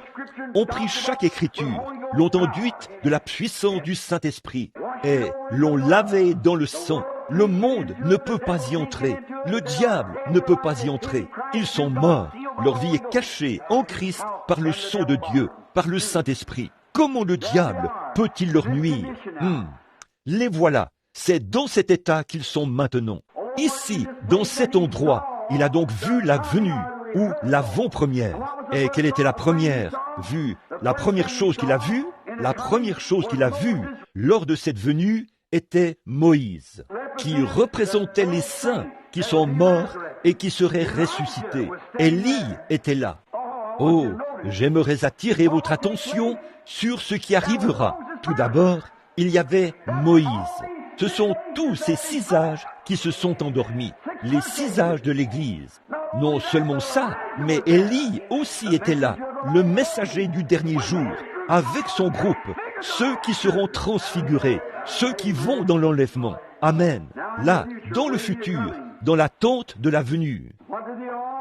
ont pris chaque écriture, l'ont enduite de la puissance du Saint-Esprit et l'ont lavée dans le sang. Le monde ne peut pas y entrer, le diable ne peut pas y entrer. Ils sont morts, leur vie est cachée en Christ par le sceau de Dieu, par le Saint-Esprit. Comment le diable peut-il leur nuire? Les voilà, c'est dans cet état qu'ils sont maintenant. Ici, dans cet endroit, il a donc vu la venue, ou l'avant-première. Et quelle était la première vue? La première chose qu'il a vue, la première chose qu'il a vue lors de cette venue était Moïse, qui représentait les saints qui sont morts et qui seraient ressuscités. Élie était là. Oh, j'aimerais attirer votre attention sur ce qui arrivera. Tout d'abord, il y avait Moïse. Ce sont tous ces 6 âges qui se sont endormis, les 6 âges de l'Église. Non seulement ça, mais Élie aussi était là, le messager du dernier jour, avec son groupe, ceux qui seront transfigurés, ceux qui vont dans l'enlèvement. Amen. Là, dans le futur, dans l'attente de la venue.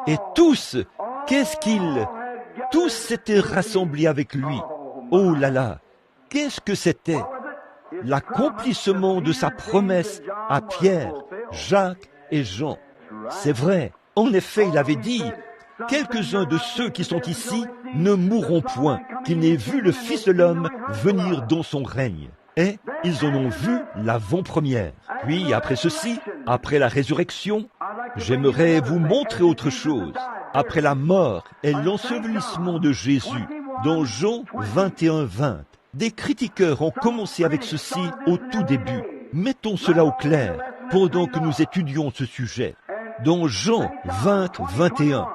Et tous, qu'est-ce qu'ils... Tous s'étaient rassemblés avec lui. Oh là là, qu'est-ce que c'était? L'accomplissement de sa promesse à Pierre, Jacques et Jean. C'est vrai, en effet, il avait dit, « Quelques-uns de ceux qui sont ici ne mourront point, qu'ils n'aient vu le Fils de l'homme venir dans son règne. » Et ils en ont vu l'avant-première. Puis, après ceci, après la résurrection, j'aimerais vous montrer autre chose. Après la mort et l'ensevelissement de Jésus, dans Jean 21:20, des critiqueurs ont commencé avec ceci au tout début. Mettons cela au clair pendant que nous étudions ce sujet. Dans Jean 20:21,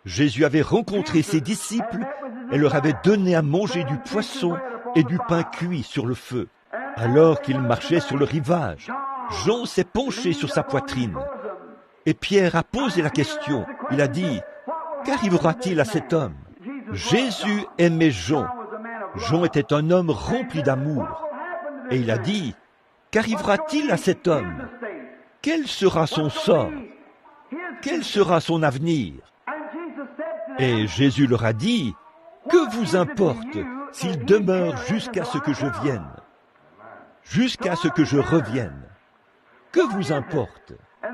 Jésus avait rencontré ses disciples et leur avait donné à manger du poisson et du pain cuit sur le feu. Alors qu'il marchait sur le rivage, Jean s'est penché sur sa poitrine. Et Pierre a posé la question. Il a dit, « Qu'arrivera-t-il à cet homme ?» Jésus aimait Jean. Jean était un homme rempli d'amour. Et il a dit, « Qu'arrivera-t-il à cet homme? Quel sera son sort? Quel sera son avenir ?» Et Jésus leur a dit, « Que vous importe s'il demeure jusqu'à ce que je vienne, jusqu'à ce que je revienne? Que vous importe ?»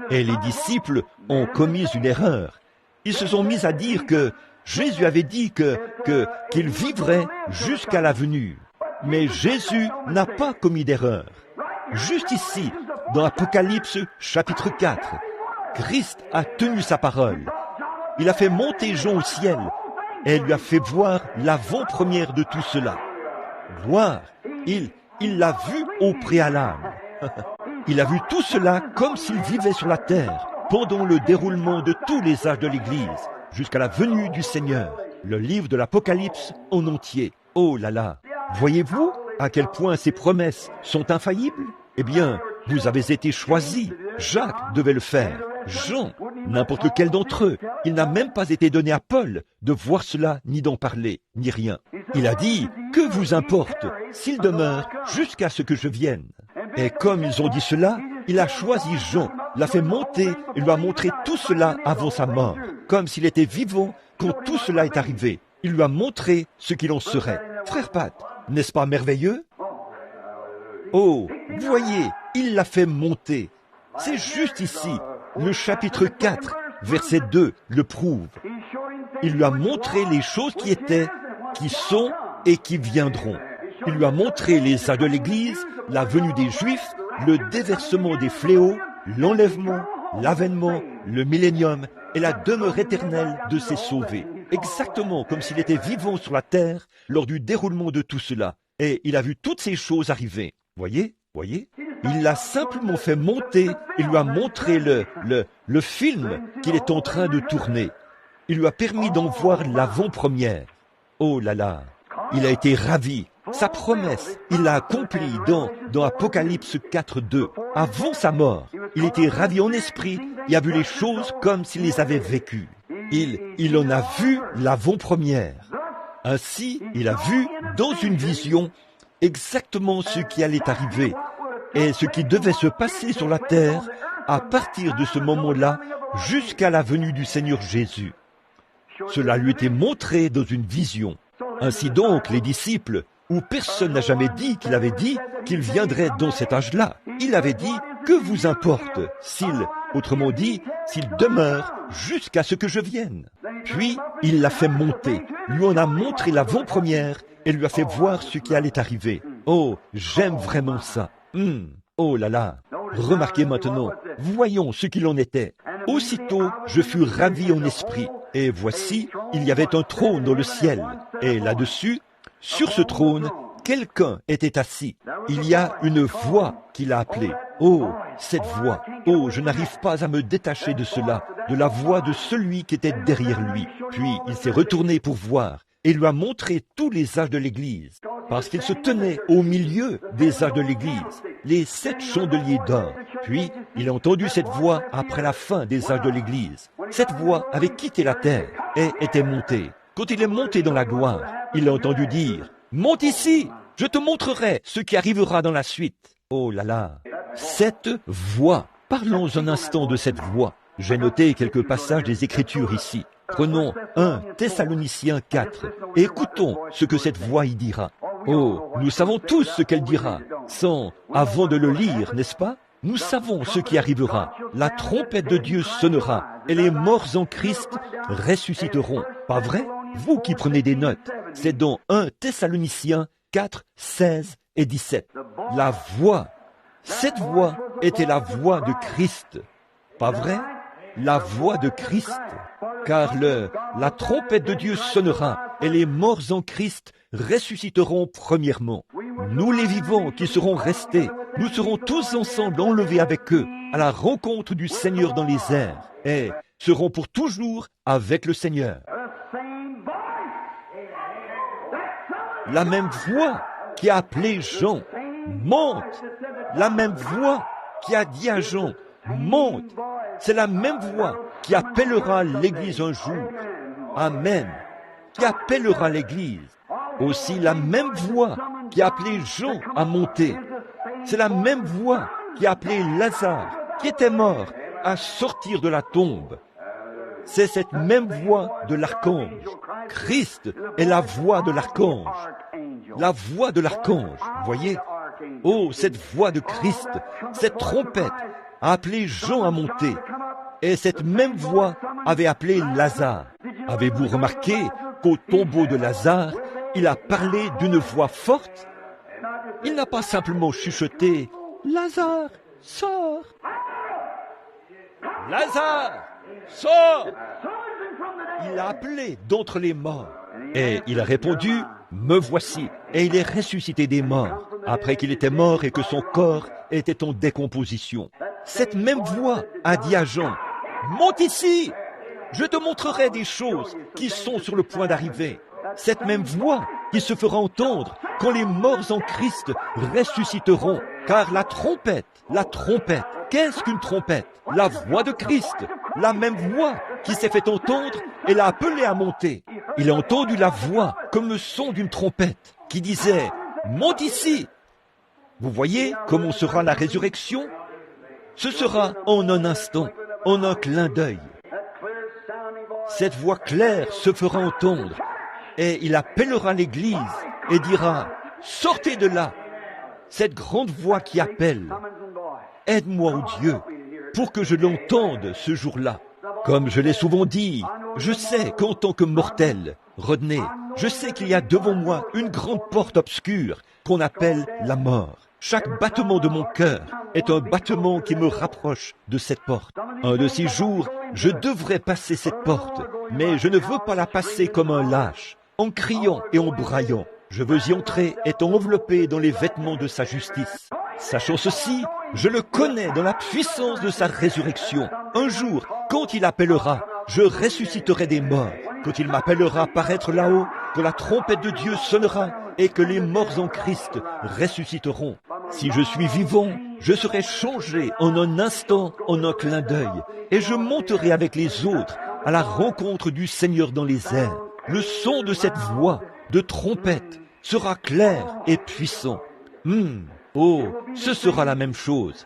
Et les disciples ont commis une erreur. Ils se sont mis à dire que Jésus avait dit qu'il vivrait jusqu'à la venue. Mais Jésus n'a pas commis d'erreur. Juste ici, dans Apocalypse chapitre 4, Christ a tenu sa parole. Il a fait monter Jean au ciel et lui a fait voir l'avant-première de tout cela. Voir, il l'a vu au préalable. Il a vu tout cela comme s'il vivait sur la terre pendant le déroulement de tous les âges de l'Église, jusqu'à la venue du Seigneur. Le livre de l'Apocalypse en entier. Oh là là! Voyez-vous à quel point ces promesses sont infaillibles? Eh bien, vous avez été choisis. Jacques devait le faire. Jean, n'importe lequel d'entre eux. Il n'a même pas été donné à Paul de voir cela, ni d'en parler, ni rien. Il a dit, « Que vous importe s'il demeure jusqu'à ce que je vienne ?» Et comme ils ont dit cela, il a choisi Jean, l'a fait monter et lui a montré tout cela avant sa mort, comme s'il était vivant quand tout cela est arrivé. Il lui a montré ce qu'il en serait. Frère Pat, n'est-ce pas merveilleux? Oh, voyez, il l'a fait monter. C'est juste ici. Le chapitre 4, verset 2, le prouve. Il lui a montré les choses qui étaient, qui sont et qui viendront. Il lui a montré les âges de l'Église, la venue des Juifs, le déversement des fléaux, l'enlèvement, l'avènement, le millénium et la demeure éternelle de ses sauvés. Exactement comme s'il était vivant sur la terre lors du déroulement de tout cela. Et il a vu toutes ces choses arriver. Voyez? Il l'a simplement fait monter et lui a montré le film qu'il est en train de tourner. Il lui a permis d'en voir l'avant-première. Oh là là! Il a été ravi. Sa promesse, il l'a accomplie dans Apocalypse 4:2. Avant sa mort, il était ravi en esprit et a vu les choses comme s'il les avait vécues. Il en a vu l'avant-première. Ainsi, il a vu dans une vision exactement ce qui allait arriver et ce qui devait se passer sur la terre à partir de ce moment-là jusqu'à la venue du Seigneur Jésus. Cela lui était montré dans une vision. Ainsi donc, les disciples, où personne n'a jamais dit qu'il viendrait dans cet âge-là. Il avait dit, que vous importe autrement dit, s'il demeure jusqu'à ce que je vienne. Puis, il l'a fait monter, lui en a montré l'avant-première et lui a fait voir ce qui allait arriver. Oh, j'aime vraiment ça. Oh là là. Remarquez maintenant, voyons ce qu'il en était. Aussitôt, je fus ravi en esprit. Et voici, il y avait un trône dans le ciel. Et là-dessus, sur ce trône, quelqu'un était assis. Il y a une voix qui l'a appelé. Oh, cette voix. Oh, je n'arrive pas à me détacher de cela, de la voix de celui qui était derrière lui. Puis, il s'est retourné pour voir et lui a montré tous les âges de l'Église. Parce qu'il se tenait au milieu des âges de l'Église, les 7 chandeliers d'or. Puis, il a entendu cette voix après la fin des âges de l'Église. Cette voix avait quitté la terre et était montée. Quand il est monté dans la gloire, il a entendu dire « Monte ici !» Je te montrerai ce qui arrivera dans la suite. Oh là là, cette voix. Parlons un instant de cette voix. J'ai noté quelques passages des Écritures ici. Prenons 1 Thessaloniciens 4 et écoutons ce que cette voix y dira. Oh, nous savons tous ce qu'elle dira, sans avant de le lire, n'est-ce pas? Nous savons ce qui arrivera. La trompette de Dieu sonnera et les morts en Christ ressusciteront. Pas vrai? Vous qui prenez des notes, c'est dans 1 Thessaloniciens 4, 16 et 17. La voix, cette voix était la voix de Christ. Pas vrai? La voix de Christ. Car la trompette de Dieu sonnera et les morts en Christ ressusciteront premièrement. Nous les vivants qui serons restés, nous serons tous ensemble enlevés avec eux à la rencontre du Seigneur dans les airs et serons pour toujours avec le Seigneur. La même voix qui a appelé Jean, monte. La même voix qui a dit à Jean, monte. C'est la même voix qui appellera l'Église un jour. Amen. Qui appellera l'Église. Aussi la même voix qui a appelé Jean à monter. C'est la même voix qui a appelé Lazare, qui était mort, à sortir de la tombe. C'est cette même voix de l'archange. Christ est la voix de l'archange. La voix de l'archange, voyez? Oh, cette voix de Christ, cette trompette a appelé Jean à monter. Et cette même voix avait appelé Lazare. Avez-vous remarqué qu'au tombeau de Lazare, il a parlé d'une voix forte? Il n'a pas simplement chuchoté « Lazare, sors !»« Lazare, sors !» Il a appelé d'entre les morts. Et il a répondu « Me voici !» Et il est ressuscité des morts, après qu'il était mort et que son corps était en décomposition. Cette même voix a dit à Jean « Monte ici, je te montrerai des choses qui sont sur le point d'arriver. » Cette même voix qui se fera entendre quand les morts en Christ ressusciteront. Car la trompette, qu'est-ce qu'une trompette? La voix de Christ, la même voix qui s'est fait entendre et l'a appelé à monter. Il a entendu la voix comme le son d'une trompette qui disait « Monte ici !» Vous voyez comment sera la résurrection? Ce sera en un instant, en un clin d'œil. Cette voix claire se fera entendre et il appellera l'Église et dira « Sortez de là !» Cette grande voix qui appelle « Aide-moi, ô Dieu, pour que je l'entende ce jour-là. » Comme je l'ai souvent dit, je sais qu'en tant que mortel, Rodney, je sais qu'il y a devant moi une grande porte obscure qu'on appelle la mort. Chaque battement de mon cœur est un battement qui me rapproche de cette porte. Un de ces jours, je devrais passer cette porte, mais je ne veux pas la passer comme un lâche, en criant et en braillant. Je veux y entrer étant enveloppé dans les vêtements de sa justice. Sachant ceci, je le connais dans la puissance de sa résurrection. Un jour, quand il appellera, je ressusciterai des morts. Quand il m'appellera paraître là-haut, quand la trompette de Dieu sonnera et que les morts en Christ ressusciteront. Si je suis vivant, je serai changé en un instant, en un clin d'œil, et je monterai avec les autres à la rencontre du Seigneur dans les airs. Le son de cette voix de trompette sera clair et puissant. Oh, ce sera la même chose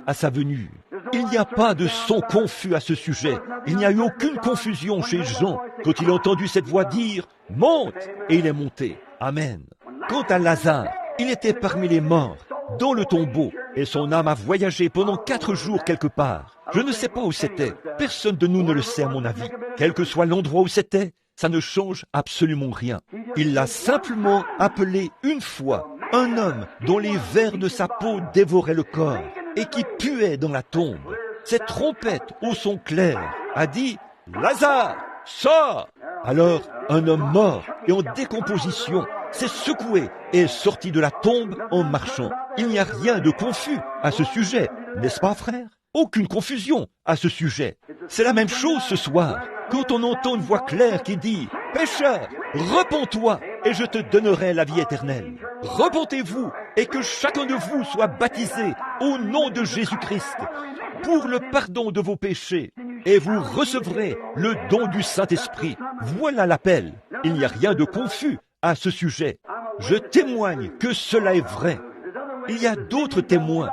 à sa venue. Il n'y a pas de son confus à ce sujet. Il n'y a eu aucune confusion chez Jean quand il a entendu cette voix dire « Monte !» et il est monté. Amen. Quant à Lazare, il était parmi les morts, dans le tombeau, et son âme a voyagé pendant 4 jours quelque part. Je ne sais pas où c'était. Personne de nous ne le sait à mon avis. Quel que soit l'endroit où c'était, ça ne change absolument rien. Il l'a simplement appelé une fois, un homme dont les vers de sa peau dévoraient le corps et qui puait dans la tombe. Cette trompette au son clair a dit « Lazare, sors !» Alors un homme mort et en décomposition s'est secoué et est sorti de la tombe en marchant. Il n'y a rien de confus à ce sujet, n'est-ce pas, frère? Aucune confusion à ce sujet. C'est la même chose ce soir, quand on entend une voix claire qui dit « Pécheur, repens-toi et je te donnerai la vie éternelle. Repentez-vous et que chacun de vous soit baptisé au nom de Jésus-Christ pour le pardon de vos péchés et vous recevrez le don du Saint-Esprit. » Voilà l'appel. Il n'y a rien de confus à ce sujet. Je témoigne que cela est vrai. Il y a d'autres témoins.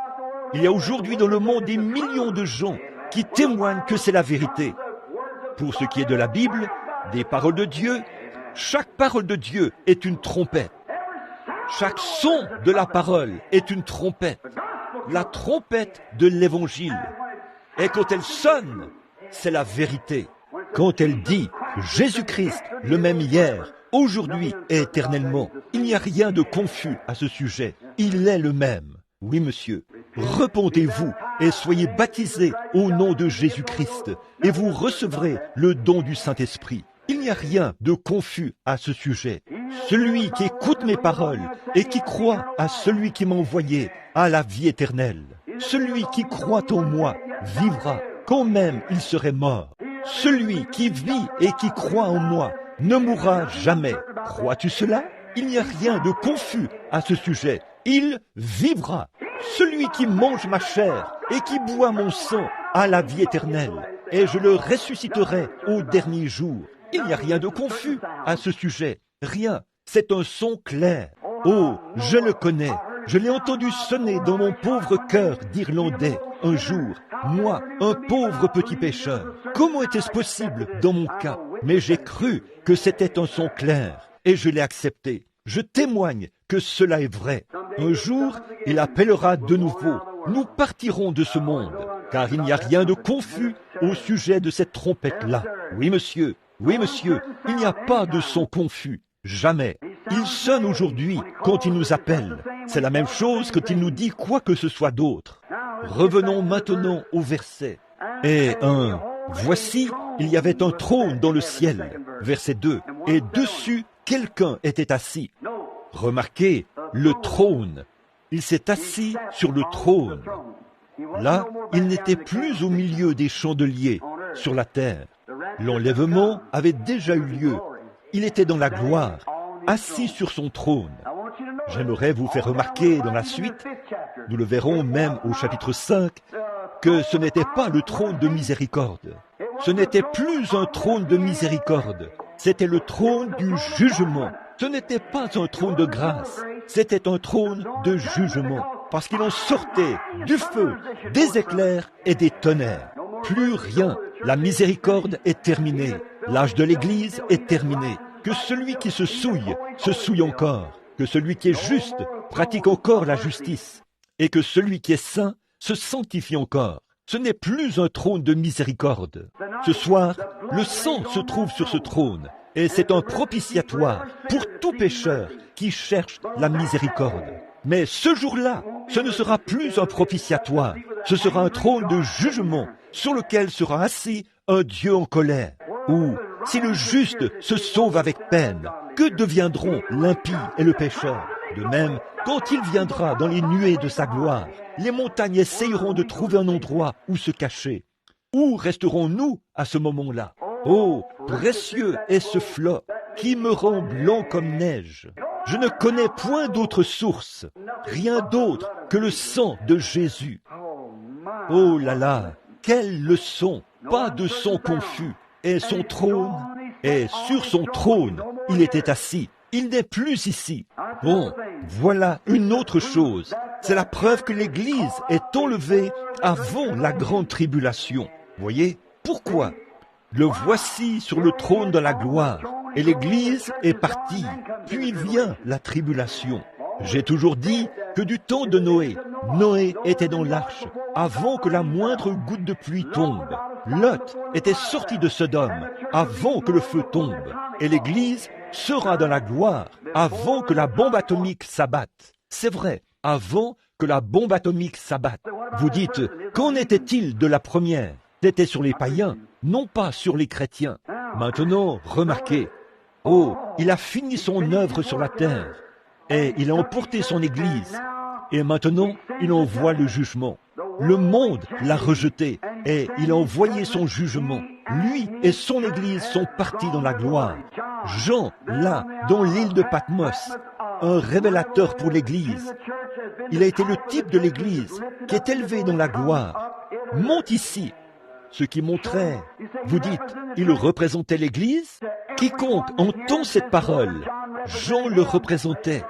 Il y a aujourd'hui dans le monde des millions de gens qui témoignent que c'est la vérité. Pour ce qui est de la Bible, des paroles de Dieu, chaque parole de Dieu est une trompette. Chaque son de la parole est une trompette. La trompette de l'Évangile. Et quand elle sonne, c'est la vérité. Quand elle dit Jésus-Christ, le même hier, aujourd'hui et éternellement, il n'y a rien de confus à ce sujet. Il est le même. Oui, monsieur. Repentez-vous et soyez baptisés au nom de Jésus-Christ et vous recevrez le don du Saint-Esprit. Il n'y a rien de confus à ce sujet. Celui qui écoute mes paroles et qui croit à celui qui m'a envoyé a la vie éternelle. Celui qui croit en moi vivra quand même il serait mort. Celui qui vit et qui croit en moi ne mourra jamais. Crois-tu cela? Il n'y a rien de confus à ce sujet. Il vivra. Celui qui mange ma chair et qui boit mon sang a la vie éternelle, et je le ressusciterai au dernier jour. Il n'y a rien de confus à ce sujet. Rien. C'est un son clair. Oh, je le connais. Je l'ai entendu sonner dans mon pauvre cœur d'Irlandais un jour. Moi, un pauvre petit pécheur. Comment était-ce possible dans mon cas? Mais j'ai cru que c'était un son clair, et je l'ai accepté. Je témoigne que cela est vrai. Un jour, il appellera de nouveau. Nous partirons de ce monde, car il n'y a rien de confus au sujet de cette trompette-là. Oui, monsieur. Oui, monsieur. Il n'y a pas de son confus. Jamais. Il sonne aujourd'hui quand il nous appelle. C'est la même chose quand il nous dit quoi que ce soit d'autre. Revenons maintenant au verset. Et voici, il y avait un trône dans le ciel. Verset 2. Et dessus, quelqu'un était assis. Remarquez, le trône. Il s'est assis sur le trône. Là, il n'était plus au milieu des chandeliers sur la terre. L'enlèvement avait déjà eu lieu. Il était dans la gloire, assis sur son trône. J'aimerais vous faire remarquer dans la suite, nous le verrons même au chapitre 5, que ce n'était pas le trône de miséricorde. Ce n'était plus un trône de miséricorde. C'était le trône du jugement. Ce n'était pas un trône de grâce. C'était un trône de jugement. Parce qu'il en sortait du feu, des éclairs et des tonnerres. Plus rien. La miséricorde est terminée. L'âge de l'Église est terminé. Que celui qui se souille encore. Que celui qui est juste pratique encore la justice. Et que celui qui est saint se sanctifie encore. Ce n'est plus un trône de miséricorde. Ce soir, le sang se trouve sur ce trône. Et c'est un propitiatoire pour tout pécheur qui cherche la miséricorde. Mais ce jour-là, ce ne sera plus un propitiatoire. Ce sera un trône de jugement sur lequel sera assis un Dieu en colère. Ou, si le juste se sauve avec peine, que deviendront l'impie et le pécheur? De même, quand il viendra dans les nuées de sa gloire, les montagnes essayeront de trouver un endroit où se cacher. Où resterons-nous à ce moment-là? Oh, précieux est ce flot qui me rend blanc comme neige. Je ne connais point d'autre source, rien d'autre que le sang de Jésus. Oh là là, quelle leçon! Pas de son confus. Et son trône, et sur son trône, il était assis. Il n'est plus ici. Bon, voilà une autre chose. C'est la preuve que l'Église est enlevée avant la grande tribulation. Voyez, pourquoi? Le voici sur le trône de la gloire, et l'Église est partie, puis vient la tribulation. J'ai toujours dit que du temps de Noé, Noé était dans l'arche, avant que la moindre goutte de pluie tombe. Lot était sorti de Sodome, avant que le feu tombe, et l'Église sera dans la gloire, avant que la bombe atomique s'abatte. C'est vrai, avant que la bombe atomique s'abatte. Vous dites, qu'en était-il de la première? C'était sur les païens, non pas sur les chrétiens. Maintenant, remarquez, oh, il a fini son œuvre sur la terre, et il a emporté son Église, et maintenant, il envoie le jugement. Le monde l'a rejeté, et il a envoyé son jugement. Lui et son Église sont partis dans la gloire. Jean, là, dans l'île de Patmos, un révélateur pour l'Église. Il a été le type de l'Église qui est élevé dans la gloire. Monte ici. Ce qui montrait, vous dites, il représentait l'Église? Quiconque entend cette parole Jean le représentait.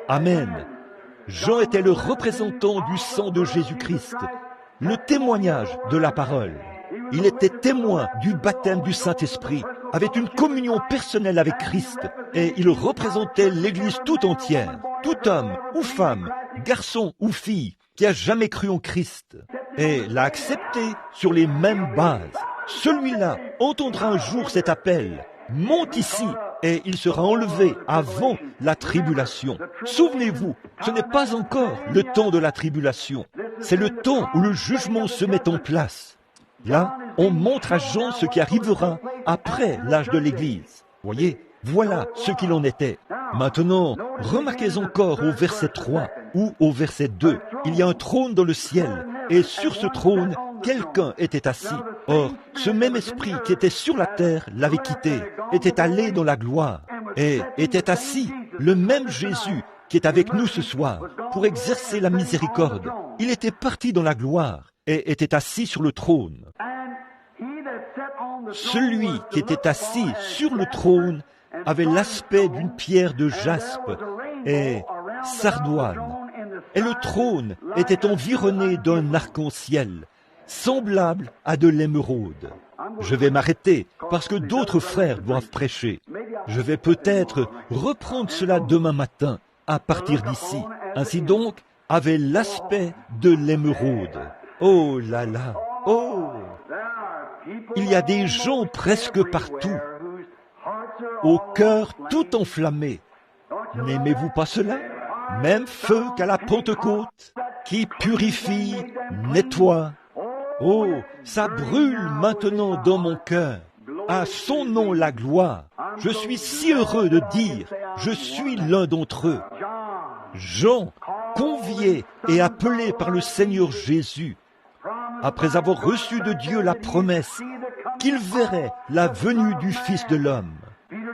Amen. Jean était le représentant du sang de Jésus-Christ, le témoignage de la parole. Il était témoin du baptême du Saint-Esprit, avait une communion personnelle avec Christ, et il représentait l'Église tout entière, tout homme ou femme, garçon ou fille, qui a jamais cru en Christ, et l'a accepté sur les mêmes bases. Celui-là entendra un jour cet appel, monte ici, et il sera enlevé avant la tribulation. Souvenez-vous, ce n'est pas encore le temps de la tribulation, c'est le temps où le jugement se met en place. Là, on montre à Jean ce qui arrivera après l'âge de l'Église. Voyez, voilà ce qu'il en était. Maintenant, remarquez encore au verset 3 ou au verset 2, il y a un trône dans le ciel, et sur ce trône, quelqu'un était assis. Or, ce même esprit qui était sur la terre l'avait quitté, était allé dans la gloire, et était assis, le même Jésus qui est avec nous ce soir, pour exercer la miséricorde. Il était parti dans la gloire, et était assis sur le trône. Celui qui était assis sur le trône avait l'aspect d'une pierre de jaspe et sardoine, et le trône était environné d'un arc-en-ciel, semblable à de l'émeraude. Je vais m'arrêter parce que d'autres frères doivent prêcher. Je vais peut-être reprendre cela demain matin à partir d'ici. Ainsi donc, avait l'aspect de l'émeraude. Oh là là, oh! Il y a des gens presque partout, au cœur tout enflammé. N'aimez-vous pas cela? Même feu qu'à la Pentecôte, qui purifie, nettoie. Oh, ça brûle maintenant dans mon cœur. À son nom la gloire. Je suis si heureux de dire, je suis l'un d'entre eux. Jean, convié et appelé par le Seigneur Jésus, après avoir reçu de Dieu la promesse qu'il verrait la venue du Fils de l'homme.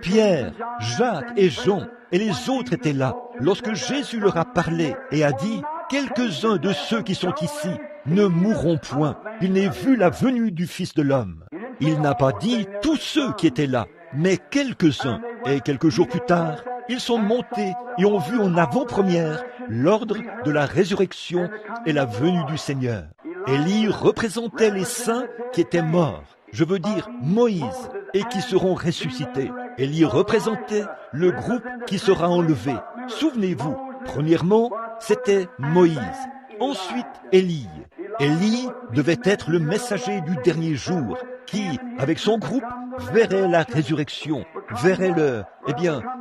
Pierre, Jacques et Jean et les autres étaient là lorsque Jésus leur a parlé et a dit « Quelques-uns de ceux qui sont ici ne mourront point, ils n'aient vu la venue du Fils de l'homme. » Il n'a pas dit « tous ceux qui étaient là », mais quelques-uns. Et quelques jours plus tard, ils sont montés et ont vu en avant-première l'ordre de la résurrection et la venue du Seigneur. Élie représentait les saints qui étaient morts, je veux dire Moïse, et qui seront ressuscités. Élie représentait le groupe qui sera enlevé. Souvenez-vous, premièrement, c'était Moïse, ensuite Élie. Élie devait être le messager du dernier jour, qui, avec son groupe, verrait la résurrection,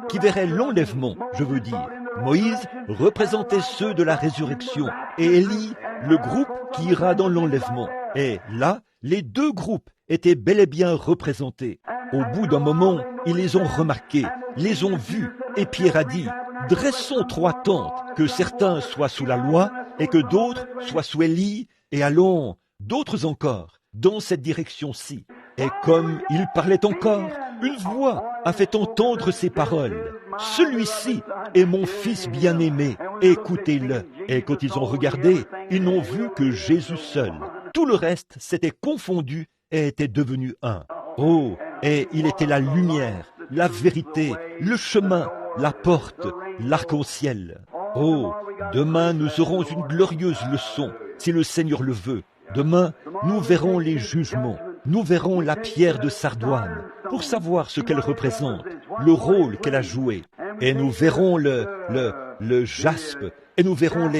qui verrait l'enlèvement, je veux dire. Moïse représentait ceux de la résurrection, et Élie, le groupe qui ira dans l'enlèvement. Et là, les deux groupes étaient bel et bien représentés. Au bout d'un moment, ils les ont remarqués, les ont vus, et Pierre a dit, « Dressons 3 tentes, que certains soient sous la loi, et que d'autres soient sous Élie, et allons, d'autres encore, dans cette direction-ci. » Et comme il parlait encore, une voix a fait entendre ces paroles. « Celui-ci est mon fils bien-aimé, écoutez-le. » Et quand ils ont regardé, ils n'ont vu que Jésus seul. Tout le reste s'était confondu et était devenu un. Oh, et il était la lumière, la vérité, le chemin, la porte, l'arc-en-ciel. Oh, demain nous aurons une glorieuse leçon, si le Seigneur le veut. Demain, nous verrons les jugements, nous verrons la pierre de sardoine, pour savoir ce qu'elle représente, le rôle qu'elle a joué. Et nous verrons le jaspe, et nous verrons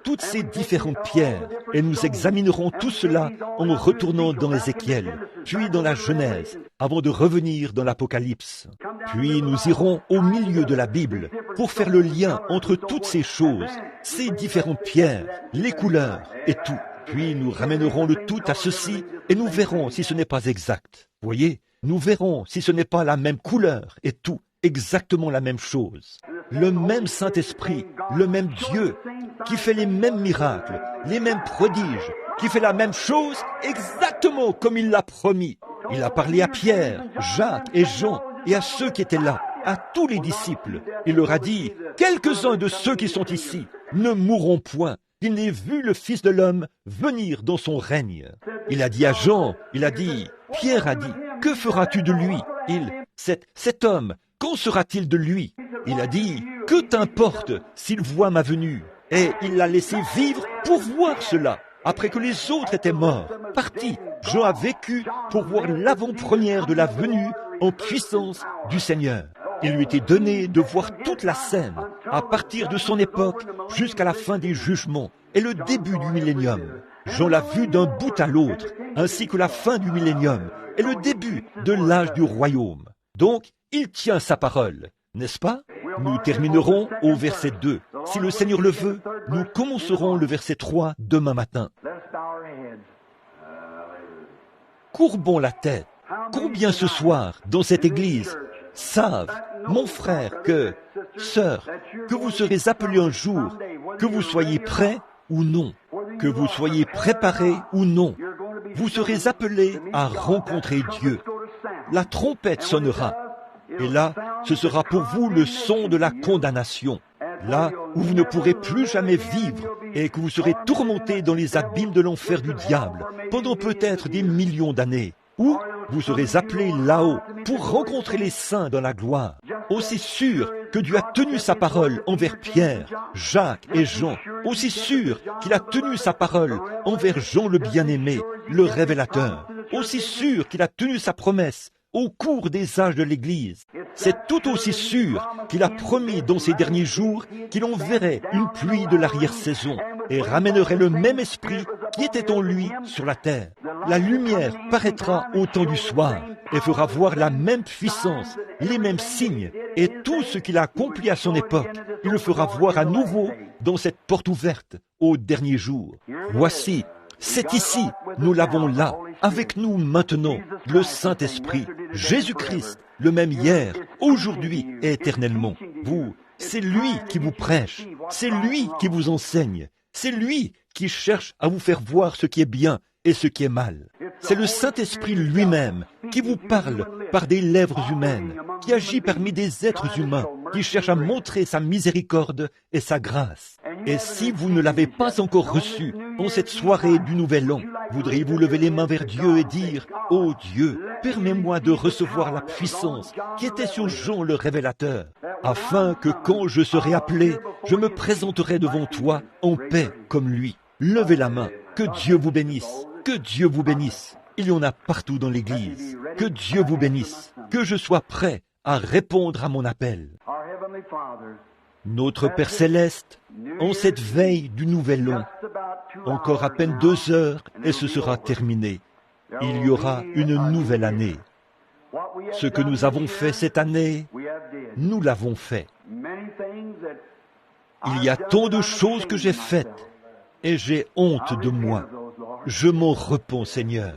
toutes ces différentes pierres, et nous examinerons tout cela en retournant dans Ézéchiel, puis dans la Genèse, avant de revenir dans l'Apocalypse. Puis nous irons au milieu de la Bible pour faire le lien entre toutes ces choses, ces différentes pierres, les couleurs et tout. Puis nous ramènerons le tout à ceci et nous verrons si ce n'est pas exact. Voyez, nous verrons si ce n'est pas la même couleur et tout, exactement la même chose. Le même Saint-Esprit, le même Dieu, qui fait les mêmes miracles, les mêmes prodiges, qui fait la même chose exactement comme il l'a promis. Il a parlé à Pierre, Jacques et Jean et à ceux qui étaient là, à tous les disciples. Il leur a dit, quelques-uns de ceux qui sont ici ne mourront point. Il n'ait vu le Fils de l'homme venir dans son règne. Il a dit à Jean, Pierre a dit, que feras-tu de lui? Cet homme, qu'en sera-t-il de lui? Il a dit, que t'importe s'il voit ma venue? Et il l'a laissé vivre pour voir cela. Après que les autres étaient morts, partis, Jean a vécu pour voir l'avant-première de la venue en puissance du Seigneur. Il lui était donné de voir toute la scène, à partir de son époque jusqu'à la fin des jugements et le début du millénium. Jean l'a vu d'un bout à l'autre, ainsi que la fin du millénium et le début de l'âge du royaume. Donc, il tient sa parole, n'est-ce pas? Nous terminerons au verset 2. Si le Seigneur le veut, nous commencerons le verset 3 demain matin. Courbons la tête. Combien ce soir, dans cette église, savent, mon frère, sœur, que vous serez appelés un jour, que vous soyez prêts ou non, que vous soyez préparés ou non, vous serez appelés à rencontrer Dieu. La trompette sonnera, et là, ce sera pour vous le son de la condamnation, là où vous ne pourrez plus jamais vivre et que vous serez tourmentés dans les abîmes de l'enfer du diable pendant peut-être des millions d'années, ou vous serez appelés là-haut pour rencontrer les saints dans la gloire. Aussi sûr que Dieu a tenu sa parole envers Pierre, Jacques et Jean, aussi sûr qu'il a tenu sa parole envers Jean le bien-aimé, le révélateur, aussi sûr qu'il a tenu sa promesse au cours des âges de l'Église. C'est tout aussi sûr qu'il a promis dans ces derniers jours qu'il enverrait une pluie de l'arrière-saison et ramènerait le même esprit qui était en lui sur la terre. La lumière paraîtra au temps du soir et fera voir la même puissance, les mêmes signes et tout ce qu'il a accompli à son époque. Il le fera voir à nouveau dans cette porte ouverte au dernier jour. Voici, c'est ici, nous l'avons là, avec nous maintenant, le Saint-Esprit, Jésus-Christ, le même hier, aujourd'hui et éternellement. Vous, c'est lui qui vous prêche, c'est lui qui vous enseigne, c'est lui qui cherche à vous faire voir ce qui est bien et ce qui est mal. C'est le Saint-Esprit lui-même qui vous parle par des lèvres humaines, qui agit parmi des êtres humains, qui cherche à montrer sa miséricorde et sa grâce. Et si vous ne l'avez pas encore reçu en cette soirée du Nouvel An, voudriez-vous lever les mains vers Dieu et dire « Ô Dieu, permets-moi de recevoir la puissance qui était sur Jean le révélateur, afin que quand je serai appelé, je me présenterai devant toi en paix comme lui. » Levez la main, que Dieu vous bénisse, que Dieu vous bénisse. Il y en a partout dans l'Église. Que Dieu vous bénisse, que je sois prêt à répondre à mon appel. Notre Père Céleste, en cette veille du Nouvel An, encore à peine 2 heures et ce sera terminé. Il y aura une nouvelle année. Ce que nous avons fait cette année, nous l'avons fait. Il y a tant de choses que j'ai faites et j'ai honte de moi. Je m'en repens, Seigneur.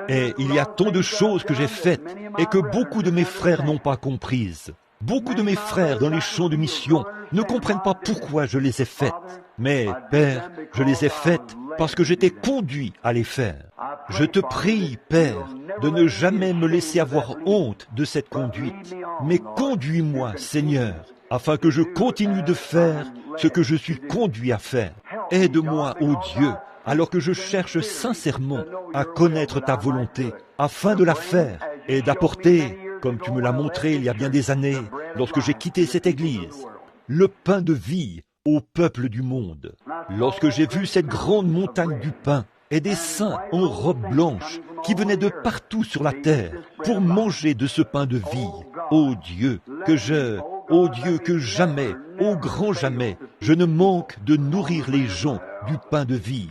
Et il y a tant de choses que j'ai faites et que beaucoup de mes frères n'ont pas comprises. Beaucoup de mes frères dans les champs de mission ne comprennent pas pourquoi je les ai faites. Mais, Père, je les ai faites parce que j'étais conduit à les faire. Je te prie, Père, de ne jamais me laisser avoir honte de cette conduite, mais conduis-moi, Seigneur, afin que je continue de faire ce que je suis conduit à faire. Aide-moi, ô Dieu, alors que je cherche sincèrement à connaître ta volonté, afin de la faire et d'apporter, comme tu me l'as montré il y a bien des années, lorsque j'ai quitté cette église, le pain de vie au peuple du monde. Lorsque j'ai vu cette grande montagne du pain et des saints en robe blanche qui venaient de partout sur la terre pour manger de ce pain de vie, ô Dieu, que jamais, ô grand jamais, je ne manque de nourrir les gens du pain de vie.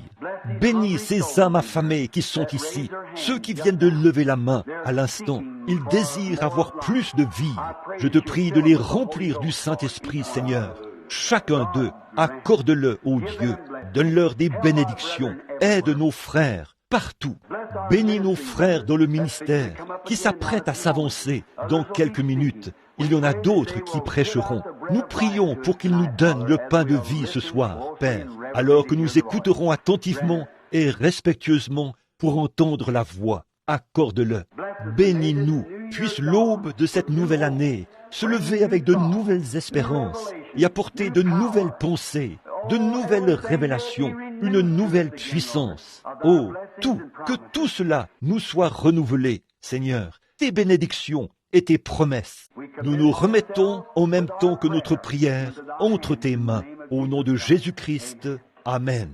Bénis ces âmes affamées qui sont ici, ceux qui viennent de lever la main à l'instant. Ils désirent avoir plus de vie. Je te prie de les remplir du Saint-Esprit, Seigneur. Chacun d'eux, accorde-le, ô Dieu. Donne-leur des bénédictions. Aide nos frères partout. Bénis nos frères dans le ministère qui s'apprêtent à s'avancer dans quelques minutes. Il y en a d'autres qui prêcheront. Nous prions pour qu'ils nous donnent le pain de vie ce soir, Père, alors que nous écouterons attentivement et respectueusement pour entendre la voix. Accorde-le. Bénis-nous. Puisse l'aube de cette nouvelle année se lever avec de nouvelles espérances et apporter de nouvelles pensées, de nouvelles révélations, une nouvelle puissance. Oh, que tout cela nous soit renouvelé, Seigneur. Tes bénédictions et tes promesses. Nous nous remettons en même temps que notre prière entre tes mains, au nom de Jésus-Christ. Amen.